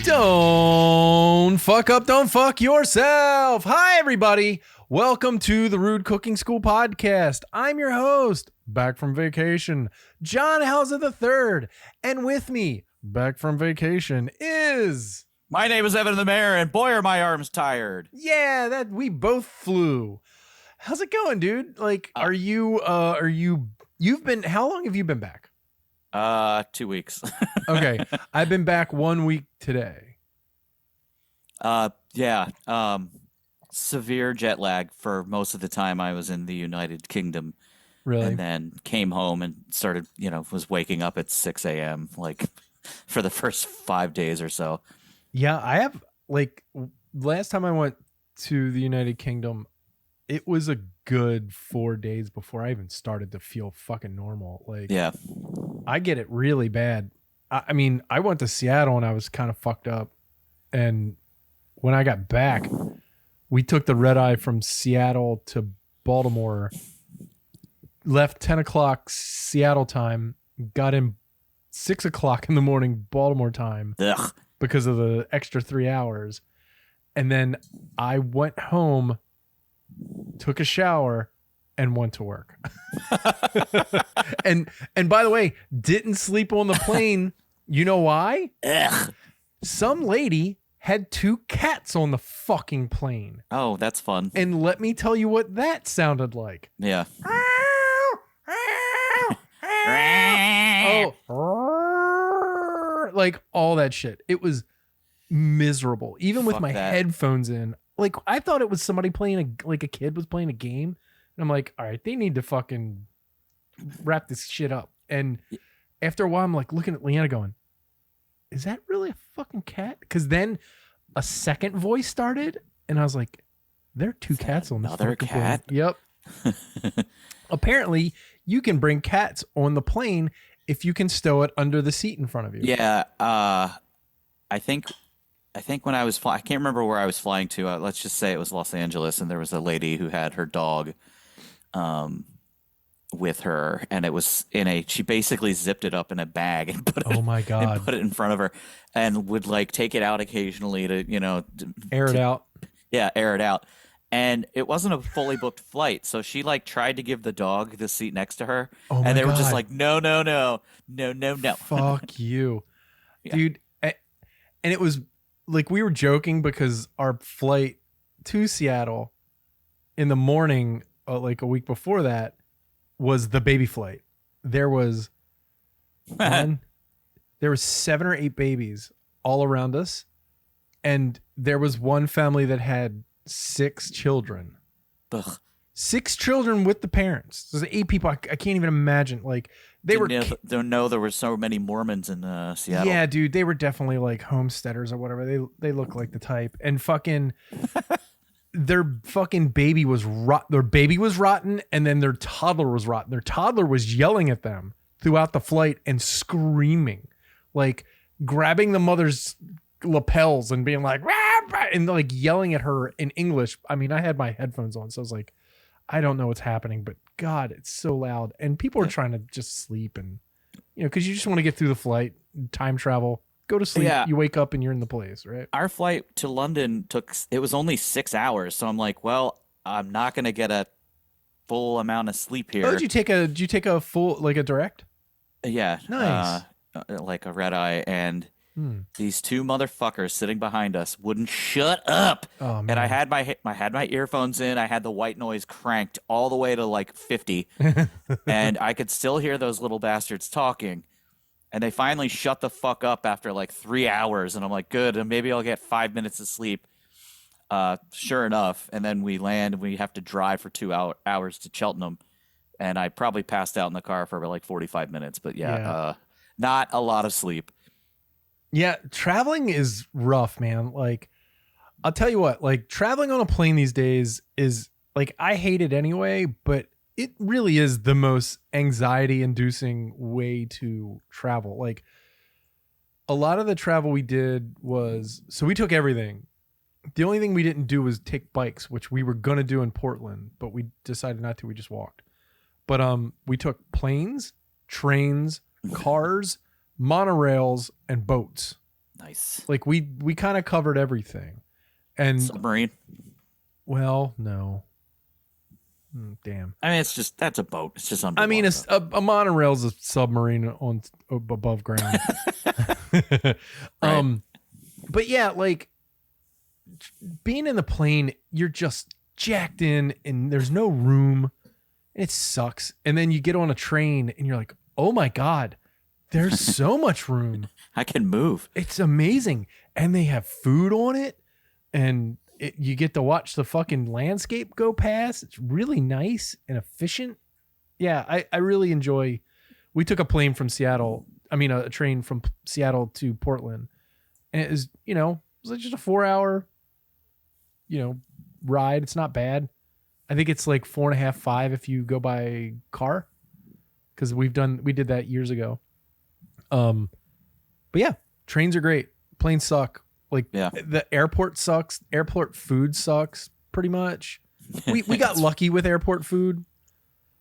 Don't fuck up, don't fuck yourself. Hi, everybody. Welcome to the Rude Cooking School podcast. I'm your host, back from vacation, John Hauser III. And with me, back from vacation, is... My name is Evan the Mayor, and boy, are my arms tired. Yeah, that we both flew. How's it going, dude? Like, you've been, how long have you been back? 2 weeks. Okay, I've been back 1 week today. Severe jet lag for most of the time I was in the United Kingdom. Really? And then came home and started, was waking up at 6 a.m. like for the first 5 days or so. Yeah, I have, like, last time I went to the United Kingdom, it was a good 4 days before I even started to feel fucking normal. Like, Yeah. I get it really bad. I mean, I went to Seattle and I was kind of fucked up. And when I got back, we took the red eye from Seattle to Baltimore, left 10 o'clock Seattle time, got in 6 o'clock in the morning Baltimore time. Ugh. Because of the extra 3 hours. And then I went home, took a shower, and went to work. and by the way, didn't sleep on the plane. You know why? Ugh. Some lady had 2 cats on the fucking plane. Oh, that's fun. And let me tell you what that sounded like. Yeah. Oh, like all that shit. It was miserable. Even with my headphones in. Like, I thought it was somebody playing a kid was playing a game. And I'm like, all right, they need to fucking wrap this shit up. And after a while, I'm like looking at Leanna going, is that really a fucking cat? Because then a second voice started and I was like, there are 2 cats on this another fucking cat? plane. Yep. Apparently, you can bring cats on the plane if you can stow it under the seat in front of you. Yeah. I think when I was I can't remember where I was flying to. Let's just say it was Los Angeles, and there was a lady who had her dog with her, and it was she basically zipped it up in a bag and put it, oh my God, and put it in front of her, and would like take it out occasionally to air it out. Yeah, air it out. And it wasn't a fully booked flight, so she like tried to give the dog the seat next to her, and they were just like, no. Fuck you, Yeah. dude. And it was like we were joking because our flight to Seattle in the morning, like a week before that, was the baby flight. There was 7 or 8 babies all around us, and there was one family that had 6 children. Ugh. 6 children with the parents. There's 8 people. I can't even imagine. Like they Don't know there were so many Mormons in Seattle. Yeah, dude, they were definitely like homesteaders or whatever. They look like the type. And fucking their fucking baby was their baby was rotten, and then their toddler was rotten. Their toddler was yelling at them throughout the flight and screaming, like grabbing the mother's lapels and being like, rah, rah, and like yelling at her in English. I mean, I had my headphones on, so I was like, I don't know what's happening, but God, it's so loud. And people are trying to just sleep, and because you just want to get through the flight, time travel, go to sleep. Yeah. You wake up and you're in the place, right? Our flight to London it was only 6 hours, so I'm like, well, I'm not gonna get a full amount of sleep here. Oh, did you take a full, like a direct? Yeah. Nice. Like a red eye, and these 2 motherfuckers sitting behind us wouldn't shut up. Oh, man. And I had my earphones in. I had the white noise cranked all the way to like 50, and I could still hear those little bastards talking. And they finally shut the fuck up after like 3 hours, and I'm like, good, and maybe I'll get 5 minutes of sleep. Sure enough, and then we land, and we have to drive for 2 hours to Cheltenham, and I probably passed out in the car for like 45 minutes. But not a lot of sleep. Yeah, traveling is rough, man. Like, I'll tell you what, like traveling on a plane these days is like, I hate it anyway, but it really is the most anxiety inducing way to travel. Like, a lot of the travel we did was, so we took everything. The only thing we didn't do was take bikes, which we were going to do in Portland, but we decided not to. We just walked. But we took planes, trains, cars, monorails, and boats. Nice. Like we kind of covered everything. And Submarine. well, no. Damn. I mean, that's a boat. It's just underwater. I mean, a monorail's a submarine on above ground. Right. But yeah, like being in the plane, you're just jacked in, and there's no room. It sucks. And then you get on a train, and you're like, oh my god, there's so much room. I can move. It's amazing, and they have food on it, and you get to watch the fucking landscape go past. It's really nice and efficient. Yeah, I really enjoy. We took a plane from Seattle. I mean, a train from Seattle to Portland, and it was, it was like just a 4-hour, ride. It's not bad. I think it's like 4.5, 5 if you go by car, because we did that years ago. But yeah, trains are great. Planes suck. Like the airport sucks. Airport food sucks pretty much. We got lucky with airport food.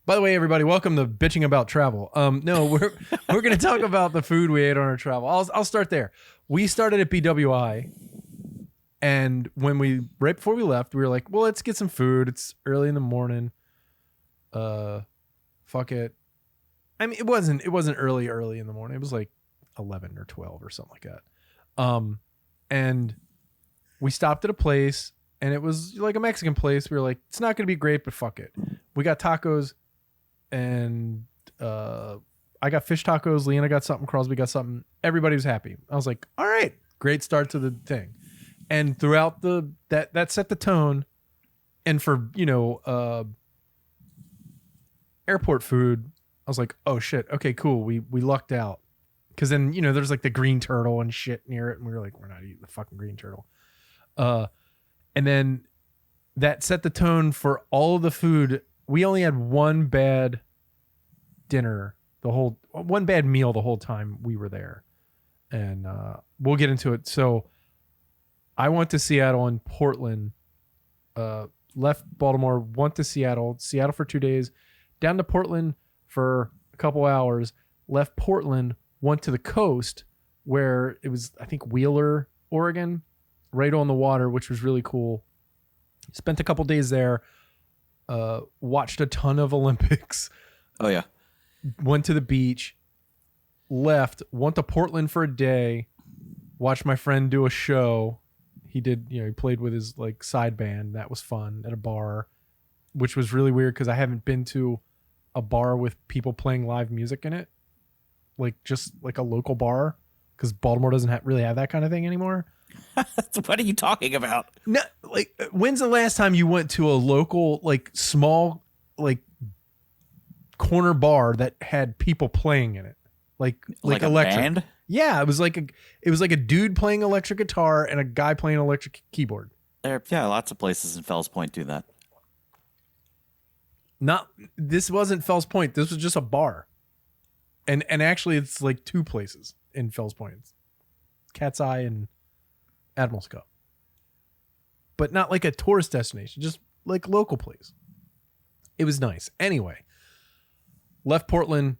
By the way, everybody, welcome to Bitching About Travel. No, we're going to talk about the food we ate on our travel. I'll start there. We started at BWI, and right before we left, we were like, well, let's get some food. It's early in the morning. Fuck it. I mean, it wasn't early in the morning. It was like 11 or 12 or something like that. And we stopped at a place, and it was like a Mexican place. We were like, it's not going to be great, but fuck it. We got tacos, and I got fish tacos. Leanna got something. Crosby got something. Everybody was happy. I was like, all right, great start to the thing. And throughout that set the tone. And for, airport food, I was like, oh shit. Okay, cool. We lucked out. Cause then, there's like the green turtle and shit near it. And we were like, we're not eating the fucking green turtle. And then that set the tone for all of the food. We only had one bad one bad meal the whole time we were there. And we'll get into it. So I went to Seattle and Portland, left Baltimore, went to Seattle for 2 days, down to Portland for a couple hours, left Portland, went to the coast where it was, I think, Wheeler, Oregon, right on the water, which was really cool. Spent a couple days there, watched a ton of Olympics. Oh, yeah. Went to the beach, left, went to Portland for a day, watched my friend do a show. He did, he played with his like side band. That was fun at a bar, which was really weird because I haven't been to a bar with people playing live music in it. Like just like a local bar, because Baltimore doesn't really have that kind of thing anymore. What are you talking about? No, like when's the last time you went to a local, like small, like corner bar that had people playing in it? Like electric. A band? Yeah, it was like a dude playing electric guitar and a guy playing electric keyboard. Lots of places in Fells Point do that. This wasn't Fells Point. This was just a bar. And actually it's like two places in Fells Point. It's Cat's Eye and Admiral's Cup. But not like a tourist destination, just like local place. It was nice. Anyway, left Portland,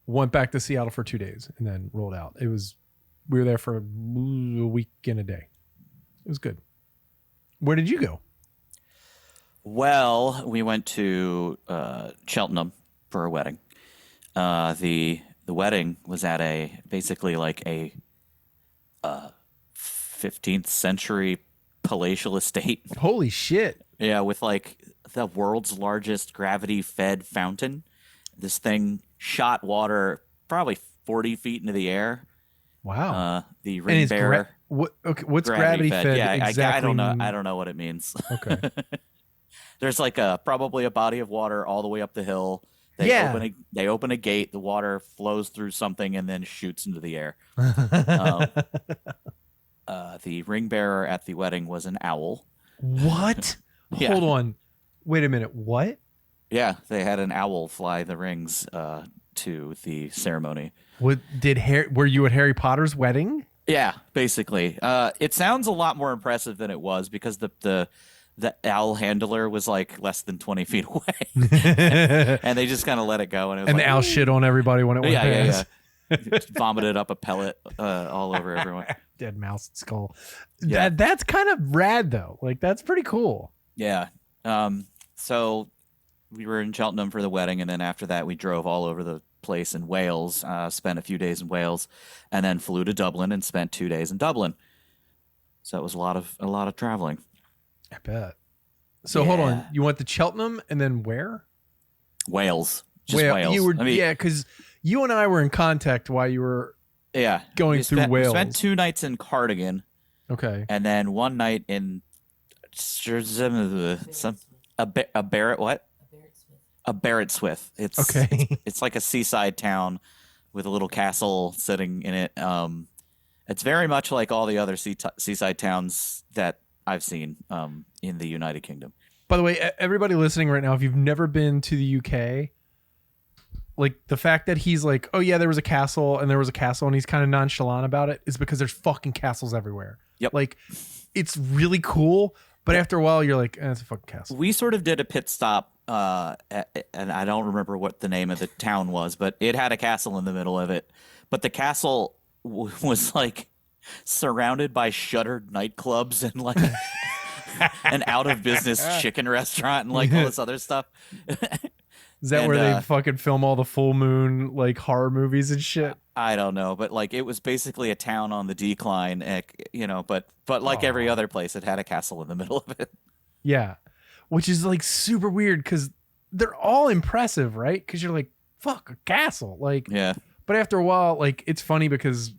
went back to Seattle for 2 days, and then rolled out. We were there for a week and a day. It was good. Where did you go? Well, we went to Cheltenham for a wedding. The wedding was at basically like a 15th century palatial estate. Holy shit. Yeah, with like the world's largest gravity fed fountain. This thing shot water probably 40 feet into the air. Wow. The ring bearer. What's gravity fed? Yeah, exactly? I don't know. I don't know what it means. Okay. There's like probably a body of water all the way up the hill. They open a gate. The water flows through something and then shoots into the air. The ring bearer at the wedding was an owl. What? Yeah. Hold on. Wait a minute. What? Yeah, they had an owl fly the rings to the ceremony. Were you at Harry Potter's wedding? Yeah, basically. It sounds a lot more impressive than it was because the owl handler was like less than 20 feet away, and they just kind of let it go. And the owl shit on everybody when it went past. Yeah. Vomited up a pellet all over everyone. dead mouse skull. Yeah. That's kind of rad though. Like that's pretty cool. Yeah. So we were in Cheltenham for the wedding, and then after that, we drove all over the place in Wales. Spent a few days in Wales, and then flew to Dublin and spent 2 days in Dublin. So it was a lot of traveling. I bet. So hold on, Yeah. you went to Cheltenham and then where? Wales, just Wales. You were, I mean, yeah, because you and I were in contact while you were yeah, going through Wales. We spent 2 nights in Cardigan, Okay. and then 1 night in a Barrett what? A Barrett Swith. It's Okay. it's like a seaside town with a little castle sitting in it. It's very much like all the other seaside towns that I've seen in the United Kingdom. By the way, everybody listening right now, if you've never been to the UK, like the fact that he's like, oh yeah, there was a castle and he's kind of nonchalant about it is because there's fucking castles everywhere. Yep. Like it's really cool, but after a while you're like, it's a fucking castle. We sort of did a pit stop, and I don't remember what the name of the town was, but it had a castle in the middle of it. But the castle was like surrounded by shuttered nightclubs and like an out of business chicken restaurant and like all this other stuff. Is that where they fucking film all the full moon like horror movies and shit? I don't know, but like it was basically a town on the decline, but like every other place, it had a castle in the middle of it. Yeah, which is like super weird because they're all impressive, right? Because you're like, fuck, a castle, like. Yeah. But after a while, like it's funny because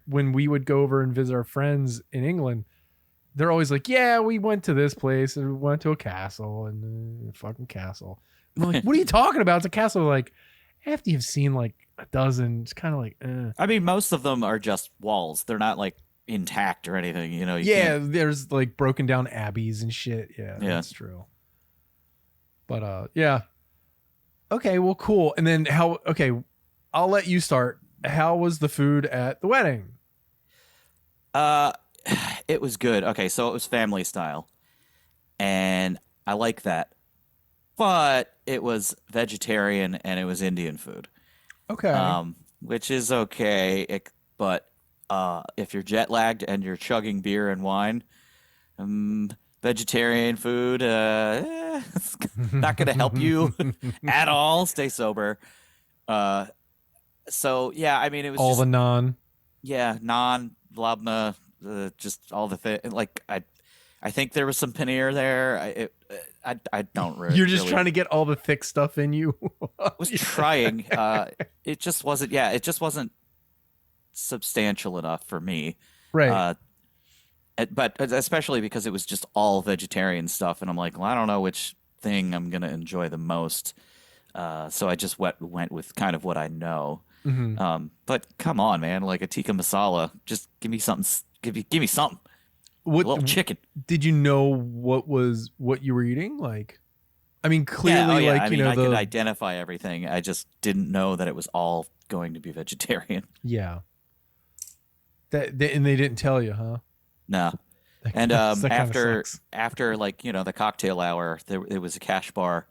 when we would go over and visit our friends in England, they're always like, yeah, we went to this place and we went to a castle and fucking castle. And I'm like, what are you talking about? It's a castle. Like after you've seen like a dozen, it's kind of like, I mean, most of them are just walls. They're not like intact or anything, you know. There's like broken down abbeys and shit. Yeah, that's true. But yeah. Okay, well, cool. And then I'll let you start. How was the food at the wedding? It was good. Okay, so it was family style, and I like that. But it was vegetarian and it was Indian food. Okay. Which is okay, but if you're jet lagged and you're chugging beer and wine, vegetarian food, it's not going to help you at all. Stay sober. So yeah, I mean, it was all the naan. Yeah, naan, labna, just all the thing. Like I think there was some paneer there. I don't really. You're just trying to get all the thick stuff in you. I was trying. It just wasn't. Yeah, it just wasn't substantial enough for me. Right. But especially because it was just all vegetarian stuff, and I'm like, well, I don't know which thing I'm gonna enjoy the most. So I just went with kind of what I know. Mm-hmm. But come on, man, like a tikka masala, just give me something. Give me something. What a little chicken? Did you know what you were eating? Like, I mean, clearly, yeah. like I mean, you know, I could identify everything. I just didn't know that it was all going to be vegetarian. Yeah. And they didn't tell you, huh? No. And after like you know the cocktail hour, there was a cash bar,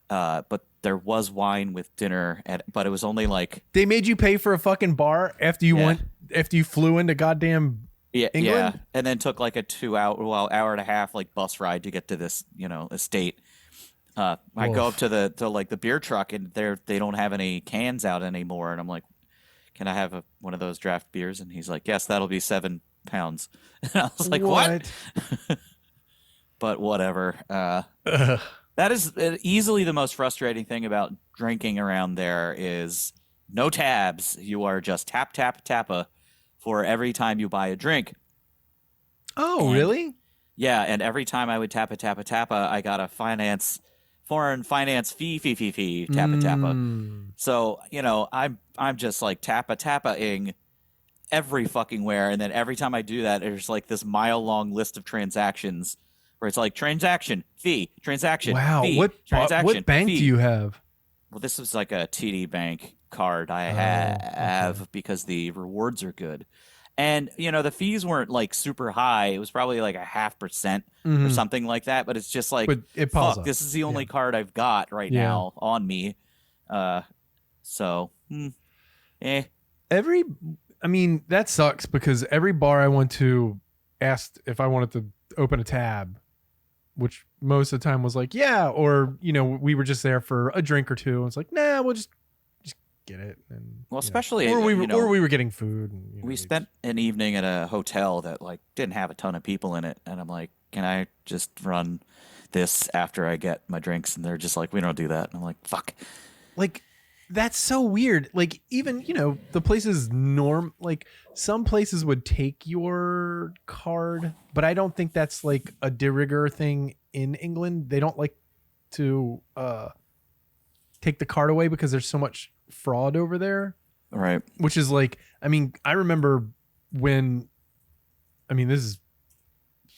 but there was wine with dinner. But it was only like they made you pay for a fucking bar after you flew into goddamn. Yeah, England? yeah, and then took like a hour and a half like bus ride to get to this, you know, estate. I go up to the beer truck and they don't have any cans out anymore, and I'm like, can I have one of those draft beers? And he's like, yes, that'll be £7. And I was like, what? But whatever. That is easily the most frustrating thing about drinking around there is no tabs. You are just tappa for every time you buy a drink. Oh, really? Yeah, and every time I would tappa, I got a foreign finance fee, tappa. So, you know, I'm just like tappa-ing every fucking where, and then every time I do that, there's like this mile-long list of transactions where it's like transaction, fee, transaction, wow, fee, what transaction, bank fee. do you have? Well, this was like a TD Bank card I have because the rewards are good. And, you know, the fees weren't like super high. It was probably like 0.5% or something like that. But it's just like, fuck, this is the only card I've got right now on me. I mean, that sucks because every bar I went to asked if I wanted to open a tab, which most of the time was like, yeah, or we were just there for a drink or two. And it's like, nah, we'll just get it. And Well, especially or we were getting food. And, we spent an evening at a hotel that like didn't have a ton of people in it, and I'm like, can I just run this after I get my drinks? And they're just like, we don't do that. And I'm like, fuck. Like, that's so weird. Like, even the places like some places would take your card, but I don't think that's like a de rigueur thing in England. They don't like to take the card away because there's so much fraud over there. Right. Which is like, I mean, I remember when, this is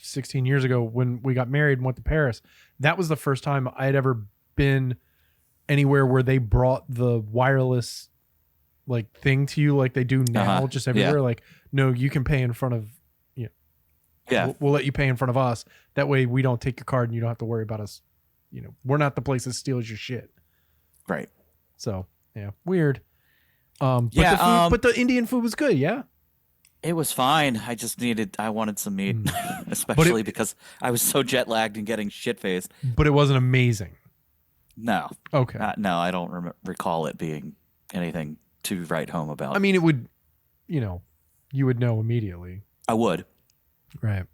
16 years ago when we got married and went to Paris. That was the first time I had ever been anywhere where they brought the wireless like thing to you like they do now, just everywhere. Yeah. Like, no, you can pay in front of, yeah, we'll let you pay in front of us. That way we don't take your card and you don't have to worry about us. We're not the place that steals your shit. Right. So yeah, weird. But the Indian food was good. Yeah. It was fine. I wanted some meat, especially because I was so jet lagged and getting shit faced. But it wasn't amazing. No. Okay. No, I don't recall it being anything to write home about. I mean, it would, you would know immediately. I would. Right.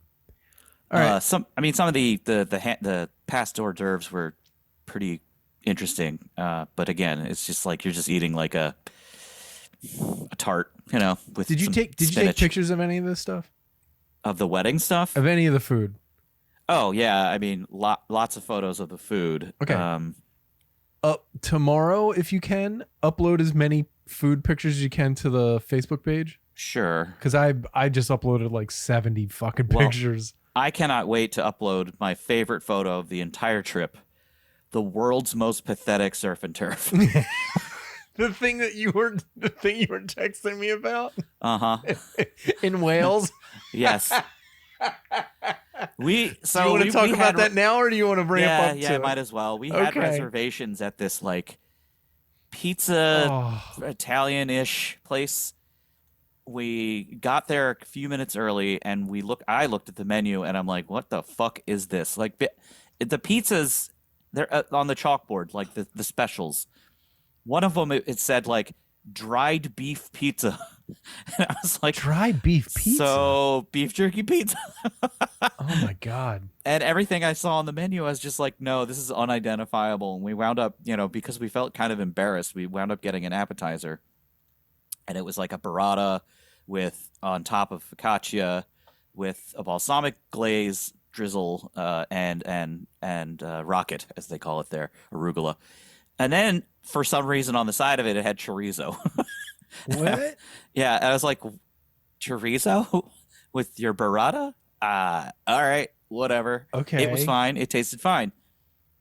All right. Some of the past hors d'oeuvres were pretty interesting. But again, it's just like you're just eating like a tart, with Did you some take spinach. pictures of any of this stuff? Of the wedding stuff? Of any of the food? Oh yeah, I mean, lots of photos of the food. Okay. Tomorrow, if you can, upload as many food pictures as you can to the Facebook page. Sure. Because I just uploaded like 70 fucking pictures. I cannot wait to upload my favorite photo of the entire trip: the world's most pathetic surf and turf. The thing you were texting me about? Uh-huh. In Wales? Yes. Do you want to talk about that now, or do you want to bring up to Yeah, might as well. We had reservations at this like pizza Italian-ish place. We got there a few minutes early, and I looked at the menu, and I'm like, what the fuck is this? Like the pizzas, they're on the chalkboard, like the specials. One of them, it said like dried beef pizza. And I was like, dried beef pizza? So beef jerky pizza. Oh my God. And everything I saw on the menu, I was just like, no, this is unidentifiable. And we wound up, because we felt kind of embarrassed, we wound up getting an appetizer. And it was like a burrata on top of focaccia with a balsamic glaze drizzle and rocket, as they call it there, arugula. And then for some reason on the side of it, it had chorizo. What? Yeah, I was like, chorizo with your burrata? All right, whatever. Okay. It was fine. It tasted fine.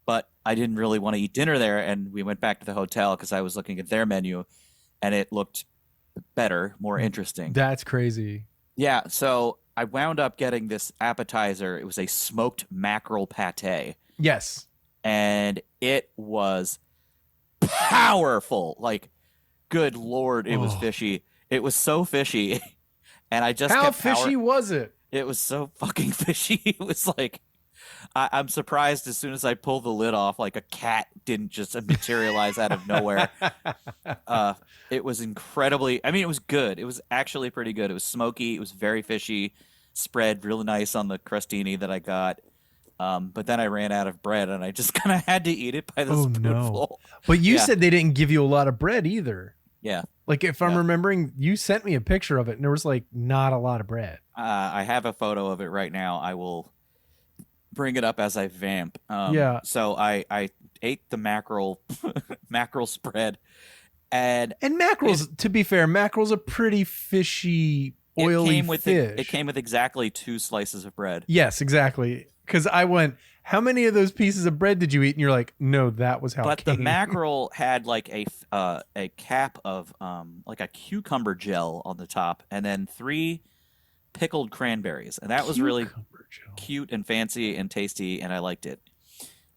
But I didn't really want to eat dinner there, and we went back to the hotel because I was looking at their menu, and it looked better, more interesting. That's crazy. Yeah, so I wound up getting this appetizer. It was a smoked mackerel pate. Yes. And it was powerful. Like, good Lord, it was fishy. It was so fishy. And I just How fishy was it? It was so fucking fishy. It was like, I'm surprised as soon as I pulled the lid off, like a cat didn't just materialize out of nowhere. It was incredibly, it was good. It was actually pretty good. It was smoky. It was very fishy. Spread really nice on the crostini that I got. But then I ran out of bread, and I just kind of had to eat it by the spoonful. No. But you said they didn't give you a lot of bread either. Yeah. Like, if I'm remembering, you sent me a picture of it, and there was like not a lot of bread. I have a photo of it right now. I will bring it up as I vamp. So I ate the mackerel spread, and mackerels. To be fair, mackerel's a pretty fishy, oily fish. It came with exactly 2 slices of bread. Yes, exactly. Because I went, how many of those pieces of bread did you eat? And you're like, no, that was how it came. But the mackerel had like a cap of like a cucumber gel on the top, and then 3 pickled cranberries, and that was really cute and fancy and tasty, and I liked it.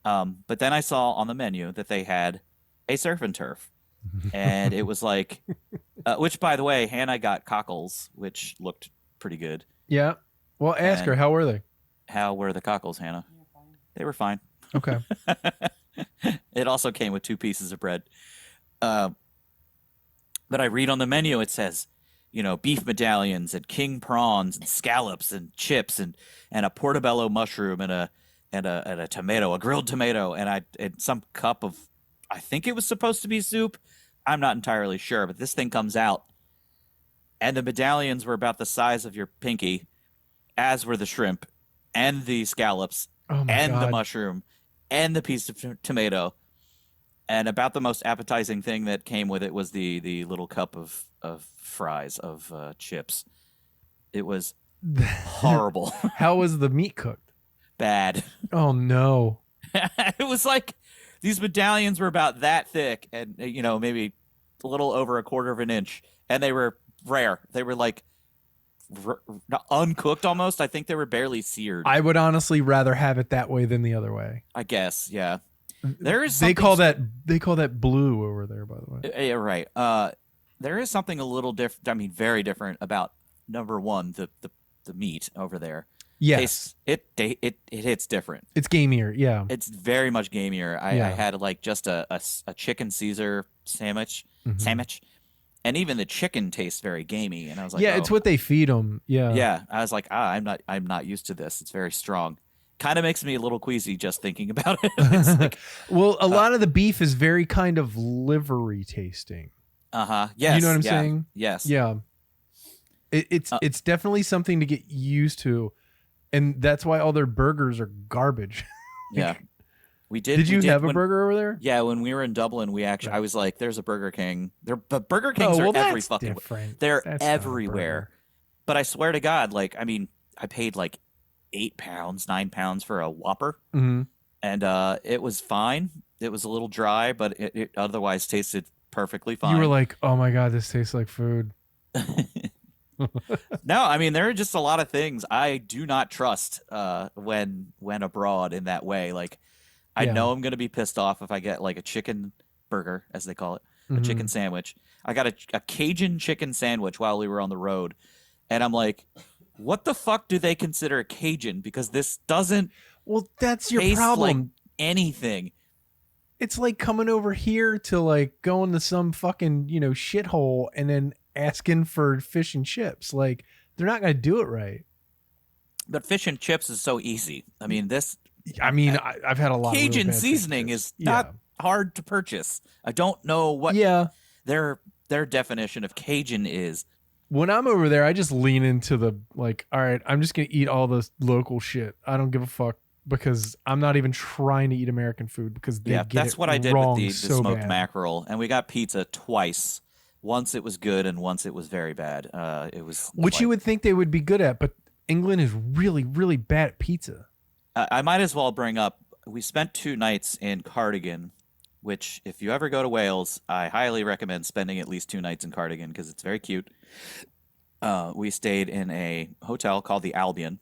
But then I saw on the menu that they had a surf and turf, and it was like Which, by the way, Hannah got cockles, which looked pretty good. Yeah. Well, ask her, And how were they? how were the cockles, Hannah? They were fine. Okay. It also came with 2 pieces of bread. Uh, but I read on the menu, it says, beef medallions and king prawns and scallops and chips and a portobello mushroom and a tomato, a grilled tomato, and some cup of, I think it was supposed to be soup. I'm not entirely sure, but this thing comes out, and the medallions were about the size of your pinky, as were the shrimp, and the scallops, Oh my and the God. mushroom, and the piece of tomato. And about the most appetizing thing that came with it was the little cup of fries, of chips. It was horrible. How was the meat cooked? Bad. Oh no. It was like these medallions were about that thick and, maybe a little over a quarter of an inch. And they were rare. They were like uncooked almost. I think they were barely seared. I would honestly rather have it that way than the other way. I guess, yeah. There is They call something that blue over there, by the way. Yeah, right. There is something a little different. I mean, very different about number one, the meat over there. Yes. It hits different. It's gamier, yeah. It's very much gamier. I Yeah. had like just a chicken Caesar sandwich, Mhm. and even the chicken tastes very gamey. And I was like, Yeah, oh. it's what they feed them. Yeah. Yeah. I was like, I'm not used to this. It's very strong. Kind of makes me a little queasy just thinking about it. It's like, Well, a lot of the beef is very kind of livery tasting. yes, You know what I'm yeah, saying? yes, Yeah. It's definitely something to get used to. And that's why all their burgers are garbage. yeah. We did. Did you have a when- burger over there? Yeah, when we were in Dublin, we actually, I was like, "There's a Burger King." But Burger Kings Oh, are well, every that's fucking. different. They're That's not a everywhere. burger. But I swear to God, like, I mean, I paid like 8 pounds, 9 pounds for a Whopper, Mhm. and it was fine. It was a little dry, but it otherwise tasted perfectly fine. You were like, "Oh my God, this tastes like food." No, I mean, there are just a lot of things I do not trust when abroad in that way. Like, I Yeah. know I'm going to be pissed off if I get like a chicken burger, as they call it, a Mhm. chicken sandwich. I got a Cajun chicken sandwich while we were on the road, and I'm like, what the fuck do they consider a Cajun? Because this doesn't Well, that's your taste problem. like anything. It's like coming over here to like going to some fucking, shithole and then asking for fish and chips. Like, they're not going to do it right. But fish and chips is so easy. I mean, this I mean, I've had a lot of really Cajun bad fish and seasoning chips. is not hard to purchase. I don't know what Yeah. their definition of Cajun is. When I'm over there, I just lean into the like, all right, I'm just going to eat all this local shit. I don't give a fuck because I'm not even trying to eat American food because they Yeah, get that's it what I did with wrong the so smoked bad. mackerel, and we got pizza twice. Once it was good, and once it was very bad. It was Which you like- would think they would be good at, but England is really, really bad at pizza. I might as well bring up. We spent 2 nights in Cardigan, which, if you ever go to Wales, I highly recommend spending at least 2 nights in Cardigan because it's very cute. We stayed in a hotel called the Albion,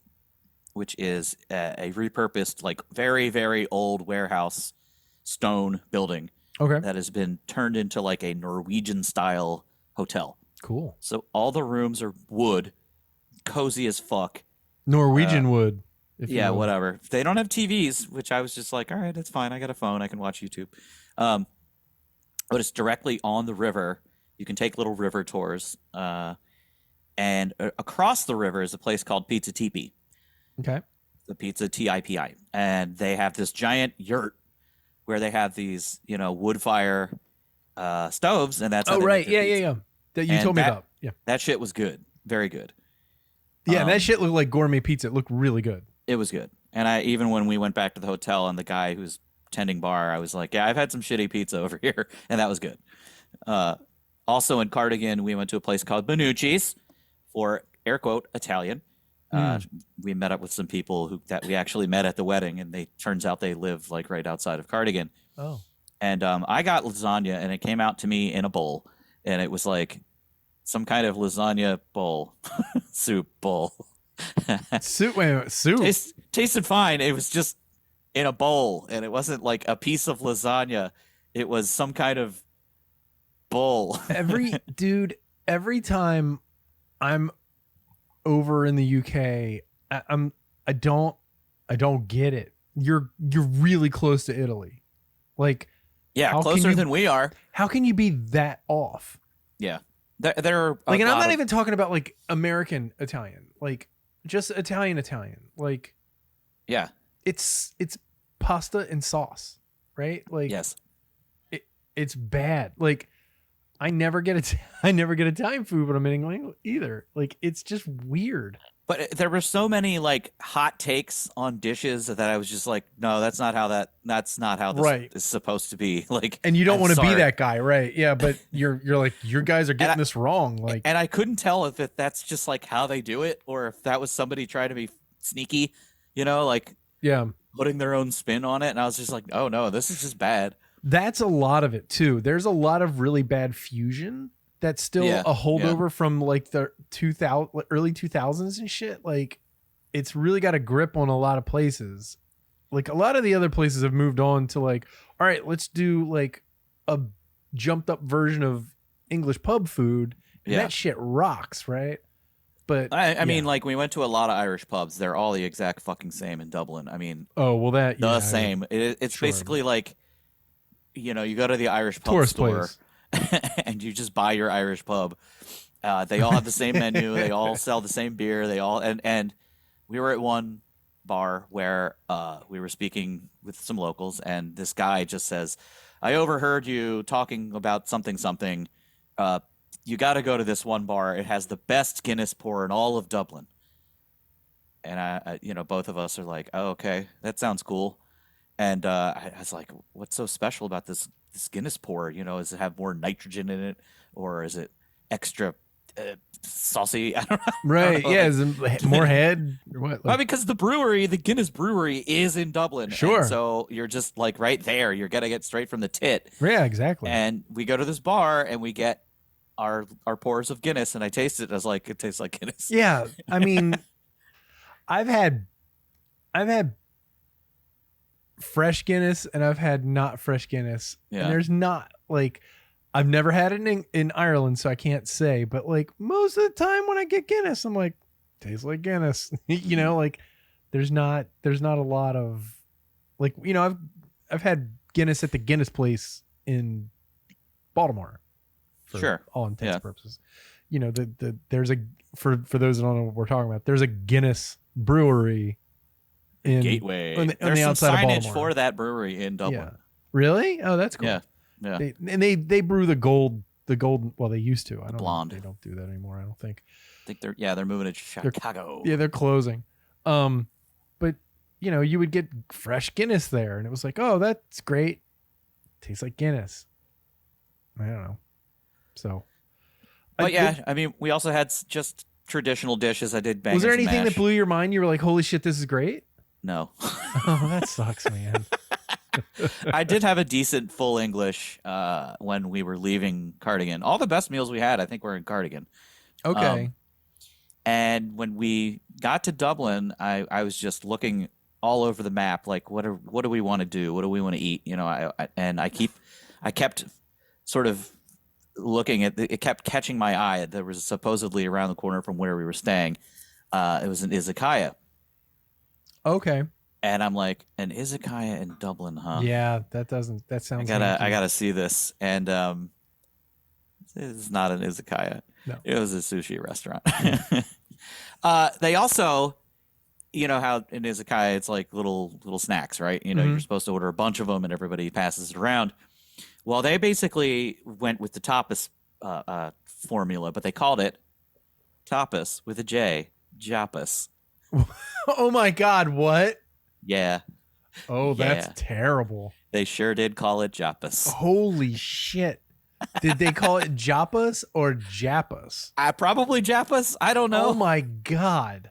which is a repurposed, like very, very old warehouse stone building Okay. that has been turned into like a Norwegian style hotel. Cool. So all the rooms are wood, cozy as fuck. Norwegian wood. if you Yeah, will. whatever. They don't have TVs, which I was just like, all right, it's fine. I got a phone. I can watch YouTube. But it's directly on the river. You can take little river tours. And across the river is a place called Pizza Tipi. Okay. The Pizza TIPI. And they have this giant yurt where they have these, wood fire stoves. And that's how Oh, they make right. their Yeah, yeah, pizza. yeah. That you And told me that- about. Yeah. That shit was good. Very good. Yeah, that Um, shit looked like gourmet pizza. It looked really good. It was good. And even when we went back to the hotel and the guy who's tending bar, I was like, yeah, I've had some shitty pizza over here. And that was good. Also in Cardigan, we went to a place called Benucci's for air quote Italian. We met up with some people that we actually met at the wedding, and turns out they live like right outside of Cardigan. Oh. And I got lasagna, and it came out to me in a bowl, and it was like some kind of lasagna bowl, soup bowl. Soup. Wait, wait, soup. Tasted fine. It was just in a bowl, and it wasn't like a piece of lasagna. It was some kind of bowl. Every dude, every time I'm over in the UK, I don't get it. You're really close to Italy. Like, Yeah, how can closer you than we are. how can you be that off? Yeah. There are a Like, and I'm lot not of- even talking about like American Italian, like just Italian. Like, Yeah. it's pasta and sauce, right? Like, Yes. it's bad. Like, I never get it. I never get Italian food when I'm in England either. Like, it's just weird. But there were so many like hot takes on dishes that I was just like, no, that's not how this Right. is supposed to be. Like, And you don't I'm want to be sorry. that guy, right? Yeah, but you're like, your guys are getting this wrong. Like, And I couldn't tell if that's just like how they do it or if that was somebody trying to be sneaky, like yeah, putting their own spin on it. And I was just like, oh no, this is just bad. that's a lot of it too. There's a lot of really bad fusion that's still Yeah, a holdover from like the early 2000s and shit. Like, it's really got a grip on a lot of places. Like, a lot of the other places have moved on to like, all right, let's do like a jumped up version of English pub food. And Yeah. that shit rocks, right? But I mean, like we went to a lot of Irish pubs. They're all the exact fucking same in Dublin. I mean, oh well, that the same. It's sure. basically like, you go to the Irish pub Tourist store place. and you just buy your Irish pub. They all have the same menu. They all sell the same beer. They all and we were at one bar where we were speaking with some locals, and this guy just says, "I overheard you talking about something something. You got to go to this one bar. It has the best Guinness pour in all of Dublin." And both of us are like, "Oh, okay, that sounds cool." And I was like, "What's so special about this Guinness pour? Does it have more nitrogen in it, or is it extra saucy?" I don't know. Right. Like, Yeah. Is it more head or what? well, Like, because the Guinness Brewery is in Dublin. Sure. And so you're just like right there. You're gonna get straight from the tit. yeah, exactly. And we go to this bar and we get our pours of Guinness, and I taste it. And I was like, it tastes like Guinness. Yeah. I mean, I've had fresh Guinness and I've had not fresh Guinness. Yeah. And there's not like, I've never had it in Ireland, so I can't say, but like most of the time when I get Guinness, I'm like, tastes like Guinness. Like there's not a lot of like, I've had Guinness at the Guinness place in Baltimore for Sure. all intents Yeah. and purposes. There's for those that don't know what we're talking about, there's a Guinness brewery in Gateway. on the There's some outside of signage Baltimore. for that brewery in Dublin. Yeah. Really? Oh, that's cool. Yeah. Yeah. They brew the gold. Well, they used to. I don't blonde. know. They don't do that anymore. I don't think. I think they're moving to Chicago. Yeah, they're closing. But you would get fresh Guinness there, and it was like, oh, that's great. Tastes like Guinness. I don't know. So, But yeah, I mean, we also had just traditional dishes. I did bang. was there anything that blew your mind? You were like, holy shit, this is great. No. Oh, that sucks, man. I did have a decent full English when we were leaving Cardigan. All the best meals we had, I think, were in Cardigan. Okay. And when we got to Dublin, I was just looking all over the map, like what do we want to do? What do we want to eat? I kept sort of looking at it kept catching my eye. There was supposedly around the corner from where we were staying. It was an izakaya. Okay. And I'm like, an izakaya in Dublin, huh? Yeah, that sounds. I gotta see this. And it's not an izakaya. No. It was a sushi restaurant. They also, how in izakaya it's like little snacks, right? Mhm. You're supposed to order a bunch of them and everybody passes it around. Well, they basically went with the tapas formula, but they called it tapas with a J, japas. Oh my God! What? Yeah, Oh, that's Yeah. terrible. they sure did call it japas. Holy shit! Did they call it japas or japas? Probably japas. I don't know. Oh my God!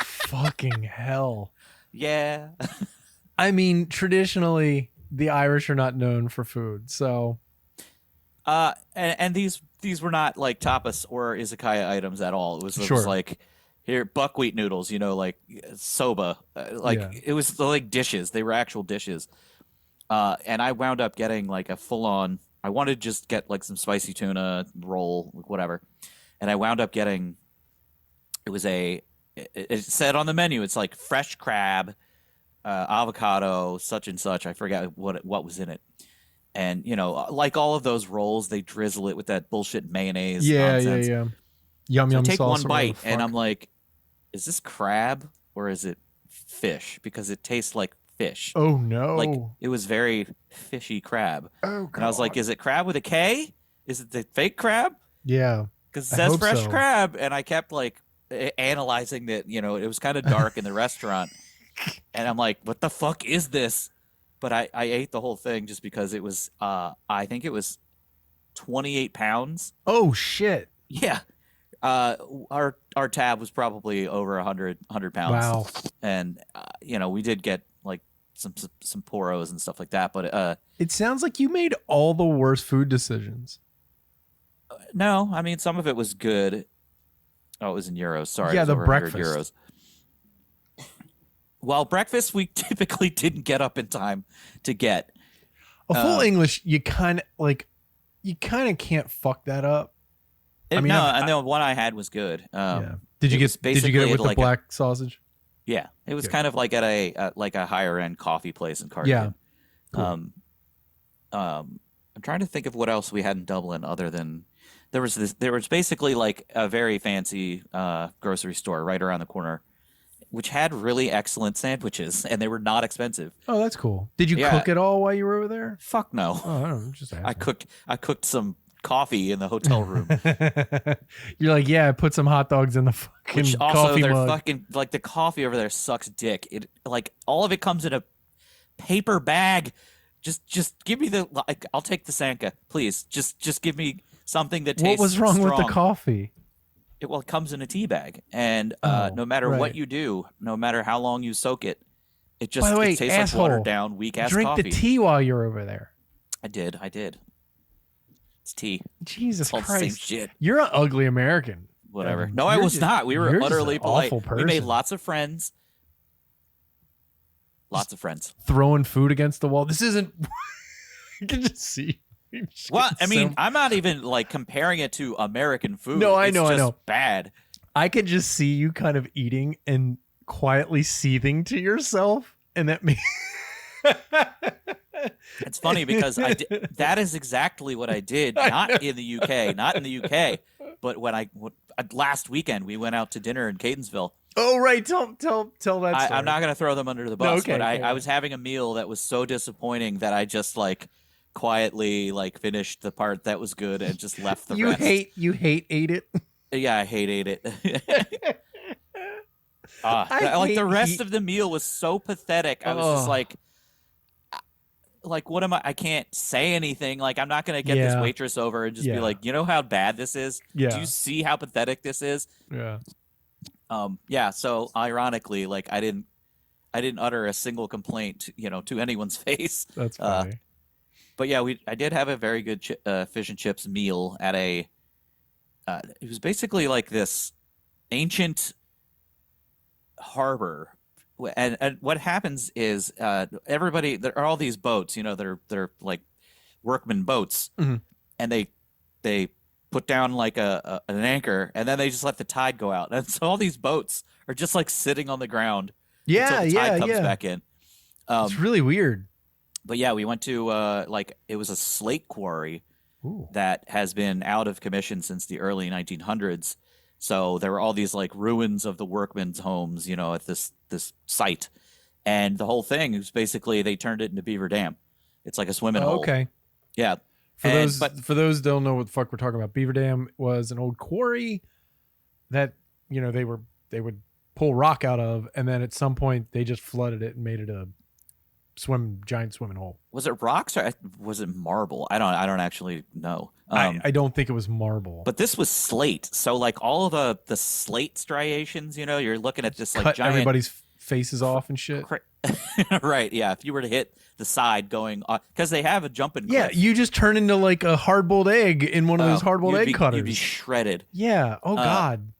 Fucking hell! Yeah. I mean, traditionally, the Irish are not known for food, so And these were not like tapas or izakaya items at all. It was Sure. like here buckwheat noodles, like soba, Yeah. it was like dishes. They were actual dishes. And I wound up getting like a full on I wanted to just get like some spicy tuna roll, whatever, and I wound up getting. It was it said on the menu, it's like fresh crab, avocado, such and such. I forgot what was in it. And like all of those rolls, they drizzle it with that bullshit mayonnaise nonsense. Yeah. Yum So I yum take sauce. one bite, and I'm like, "Is this crab or is it fish?" Because it tastes like fish. oh no. Like it was very fishy crab. Oh And I was like, God. "Is it crab with a K? Is it the fake crab?" Yeah. Because it I says hope fresh so. crab, and I kept like analyzing that. It was kind of dark in the restaurant, and I'm like, "What the fuck is this?" But I ate the whole thing just because it was. I think it was 28 pounds. Oh shit. Yeah. Our tab was probably over 100 pounds. Wow. And we did get like some poros and stuff like that, but It sounds like you made all the worst food decisions. no, I mean some of it was good. Oh, it was in euros. Sorry, Yeah, it was the over 100 breakfast. euros. Well, breakfast we typically didn't get up in time to get. A full English, you kind of can't fuck that up. I mean, no, I've- and the one I had was good. Yeah. Did you it was get it basically with the like black sausage? Yeah, it was Good. kind of like at a higher end coffee place in Cardigan. Cool. I'm trying to think of what else we had in Dublin other than there was basically like a very fancy grocery store right around the corner, which had really excellent sandwiches and they were not expensive. Oh, that's cool. Did you Yeah. cook it all while you were over there? Fuck no. Oh, I don't know. Just I cooked some coffee in the hotel room. You're like, yeah, I put some hot dogs in the fucking Which also coffee their mug. fucking like the coffee over there sucks dick. It like all of it comes in a paper bag. Just give me the like I'll take the Sanka, please. Just give me something that tastes What was wrong with the strong. coffee? It comes in a tea bag, and Oh, no matter right. what you do, no matter how long you soak it, it just By the way, it tastes asshole, like watered down, weak ass Drink coffee. the tea while you're over there. I did. It's tea. Jesus It's all the same Christ. shit. You're an ugly American. Whatever. Yeah, No, I you're was just- not. We were you're just utterly an polite. awful We made person. lots of friends. Lots of friends. Throwing food against the wall. This isn't. You can just see. You just Well, get I mean, so- I'm not even like comparing it to American food. No, I It's know, I just know. Bad. I could just see you kind of eating and quietly seething to yourself, and that means. It's funny because that is exactly what I did. Not in the UK, but when last weekend we went out to dinner in Catonsville. Oh right, tell that story. I'm not going to throw them under the bus, okay, but okay. I was having a meal that was so disappointing that I just like quietly like finished the part that was good and just left the rest. You hate ate it. Yeah, I ate it. I Like hate the rest heat. of the meal was so pathetic. I was just like, what am I? I can't say anything. Like, I'm not gonna get this Yeah. waitress over and just Yeah. be like, you know how bad this is. Yeah. Do you see how pathetic this is? Yeah. Yeah. So ironically, like, I didn't utter a single complaint, to anyone's face. That's funny. But yeah, I did have a very good fish and chips meal at a. It was basically like this ancient harbor, and what happens is everybody there are all these boats, they're like workman boats, Mhm. and they put down like an anchor, and then they just let the tide go out, and so all these boats are just like sitting on the ground Yeah, until the tide yeah, comes yeah. back in. It's really weird. But yeah, we went to it was a slate quarry Ooh. that has been out of commission since the early 1900s. So there were all these like ruins of the workmen's homes, at this site, and the whole thing is basically they turned it into Beaver Dam. It's like a swimming hole. Okay. Yeah. For And- those but- for those who don't know what the fuck we're talking about, Beaver Dam was an old quarry that they would pull rock out of, and then at some point they just flooded it and made it a giant swimming hole. Was it rocks or was it marble? I don't actually know. I don't think it was marble. But this was slate. So like all of the slate striations, you're looking at this like cut giant everybody's faces off and shit. right. Yeah. If you were to hit the side going because they have a jumping Yeah, cliff. you just turn into like a hard-boiled egg in one of those hard-boiled egg cutters. You'd be shredded. Yeah. Oh God.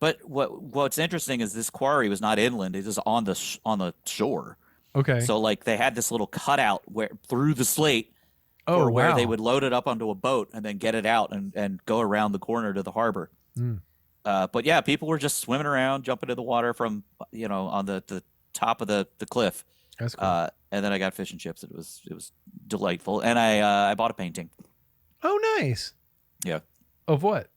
But what's interesting is this quarry was not inland; it was on the shore. Okay. So like they had this little cutout where through the slate, Oh, for where they wow. would load it up onto a boat and then get it out and go around the corner to the harbor. Mm, But yeah, people were just swimming around, jumping in the water from on the top of the cliff. that's cool. And then I got fish and chips. It was delightful, and I bought a painting. Oh, nice. Yeah. Of what?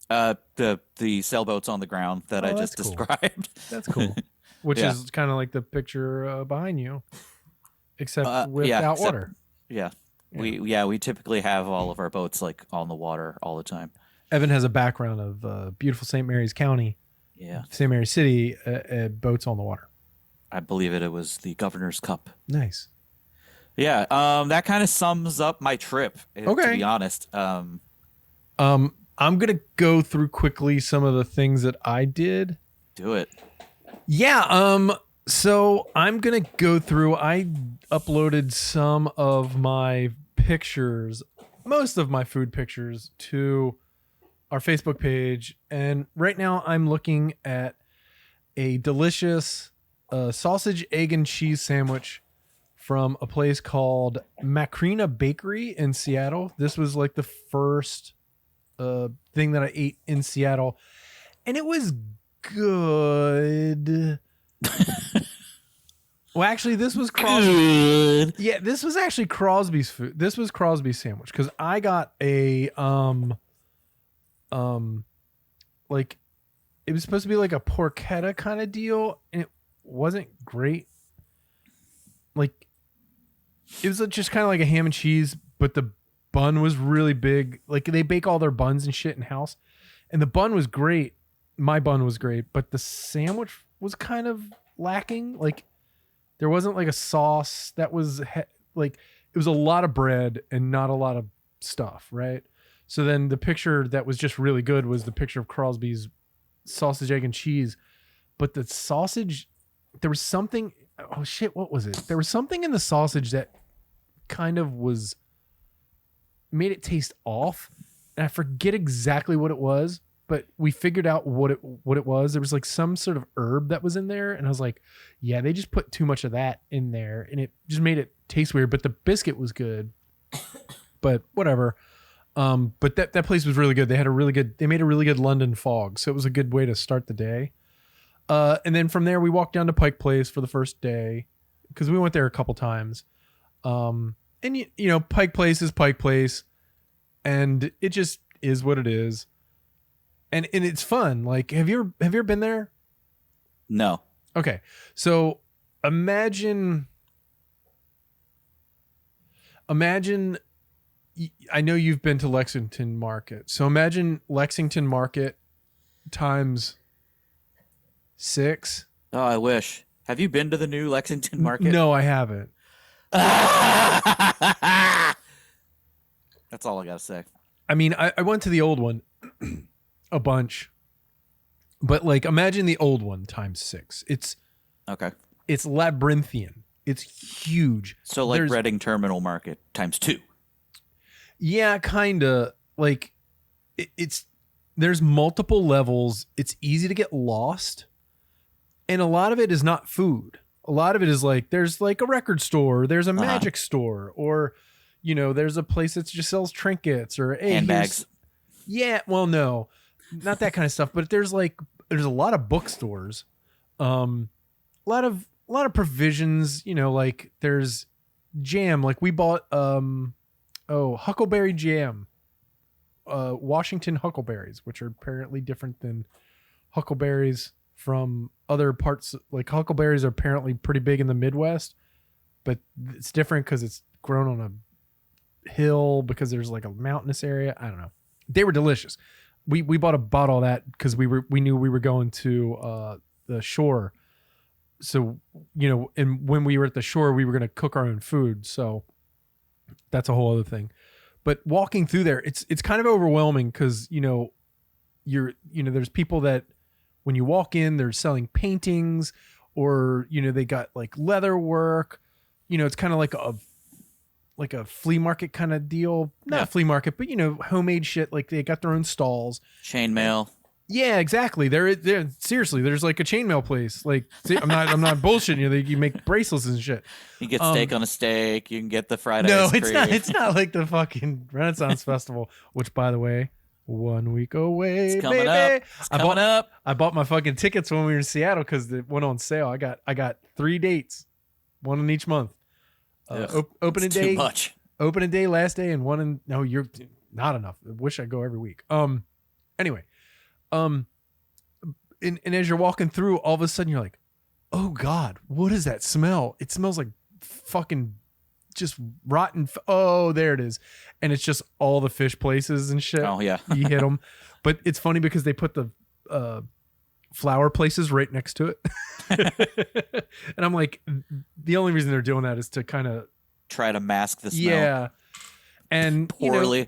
The sailboats on the ground that Oh, I just that's cool. described. That's cool. Which Yeah. is kind of like the picture behind you, except Yeah, without except- water. Yeah. Yeah. We typically have all of our boats like on the water all the time. Evan has a background of beautiful St. Mary's County, Yeah. St. Mary's City, boats on the water. I believe it was the Governor's Cup. Nice. Yeah. That kind of sums up my trip, to Okay. be honest. I'm gonna go through quickly some of the things that I did. Do it. Yeah. So I'm gonna go through. I uploaded some of my pictures, most of my food pictures, to our Facebook page, and right now I'm looking at a delicious sausage, egg, and cheese sandwich from a place called Macrina Bakery in Seattle. This was like the first thing that I ate in Seattle, and it was good. Well, actually, this was Crosby. Yeah, this was actually Crosby's food. This was Crosby's sandwich because I got a like it was supposed to be like a porchetta kind of deal, and it wasn't great. Like it was just kind of like a ham and cheese, but the bun was really big. Like they bake all their buns and shit in house, and the bun was great. My bun was great, but the sandwich was kind of lacking. Like there wasn't like a sauce that was like it was a lot of bread and not a lot of stuff, right? So then the picture that was just really good was the picture of Crosby's sausage, egg, and cheese, but the sausage, there was something. Oh shit, what was it? There was something in the sausage that kind of was made it taste off, and I forget exactly what it was, but we figured out what it was. There was like some sort of herb that was in there, and I was like, yeah, they just put too much of that in there, and it just made it taste weird. But the biscuit was good, but whatever. But that place was really good. They made a really good London fog, so it was a good way to start the day. And then from there we walked down to Pike Place for the first day because we went there a couple times. And you know, Pike Place is Pike Place, and it just is what it is. And it's fun. Like, have you ever been there? No. Okay. So imagine I know you've been to Lexington Market. So imagine Lexington Market times 6. Oh, I wish. Have you been to the new Lexington Market? No, I haven't. That's all I gotta say. I mean, I went to the old one a bunch, but like imagine the old one times 6. Okay. It's labyrinthian. It's huge. So like There's- Reading Terminal Market times 2. Yeah, kinda. Like it's there's multiple levels. It's easy to get lost, and a lot of it is not food. A lot of it is like there's like a record store, there's a magic store, or you know, there's a place that just sells trinkets or hey, Handbags. yeah, well, no, not that kind of stuff. But there's a lot of bookstores, a lot of provisions. You know, like there's jam. Like we bought Huckleberry jam, Washington huckleberries, which are apparently different than huckleberries from other parts. Like huckleberries are apparently pretty big in the Midwest, but it's different because it's grown on a hill because there's like a mountainous area. I don't know. They were delicious. We bought a bottle of that because we knew we were going to the shore. So, you know, and when we were at the shore, we were going to cook our own food. So that's a whole other thing. But walking through there, it's kind of overwhelming because, you know, there's people that when you walk in, they're selling paintings or, you know, they got like leather work. You know, it's kind of like a flea market kind of deal. Not a flea market, but, you know, homemade shit. Like they got their own stalls. Chainmail. Yeah, exactly. There. Seriously, there's like a chainmail place. Like, see, I'm not bullshitting you. You make bracelets and shit. You get steak on a steak. You can get the fried No, ice cream. it's not. It's not like the fucking Renaissance Festival, which, by the way, 1 week away. It's coming baby. up. It's coming up. I bought my fucking tickets when we were in Seattle because it went on sale. I got 3 dates, one in each month. Opening It's day, too much. opening day, last day, and one in. No, you're not enough. I wish I'd go every week. Anyway, and as you're walking through, all of a sudden you're like, oh God, what is that smell? It smells like fucking just rotten. Oh, there it is. And it's just all the fish places and shit. Oh yeah. You hit them. But it's funny because they put the flower places right next to it. And I'm like, the only reason they're doing that is to kind of Try to mask the smell. yeah. And Poorly. you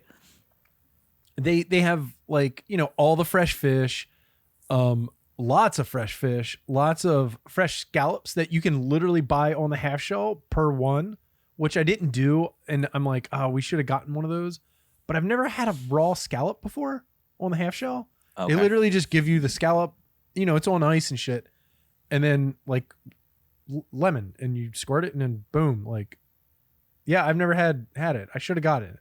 know, they have like, you know, all the fresh fish, lots of fresh fish, lots of fresh scallops that you can literally buy on the half shell per one, which I didn't do. And I'm like, oh, we should have gotten one of those. But I've never had a raw scallop before on the half shell. Okay. They literally just give you the scallop, you know, it's on ice and shit. And then like lemon and you squirt it and then boom, like, yeah, I've never had it. I should have got it.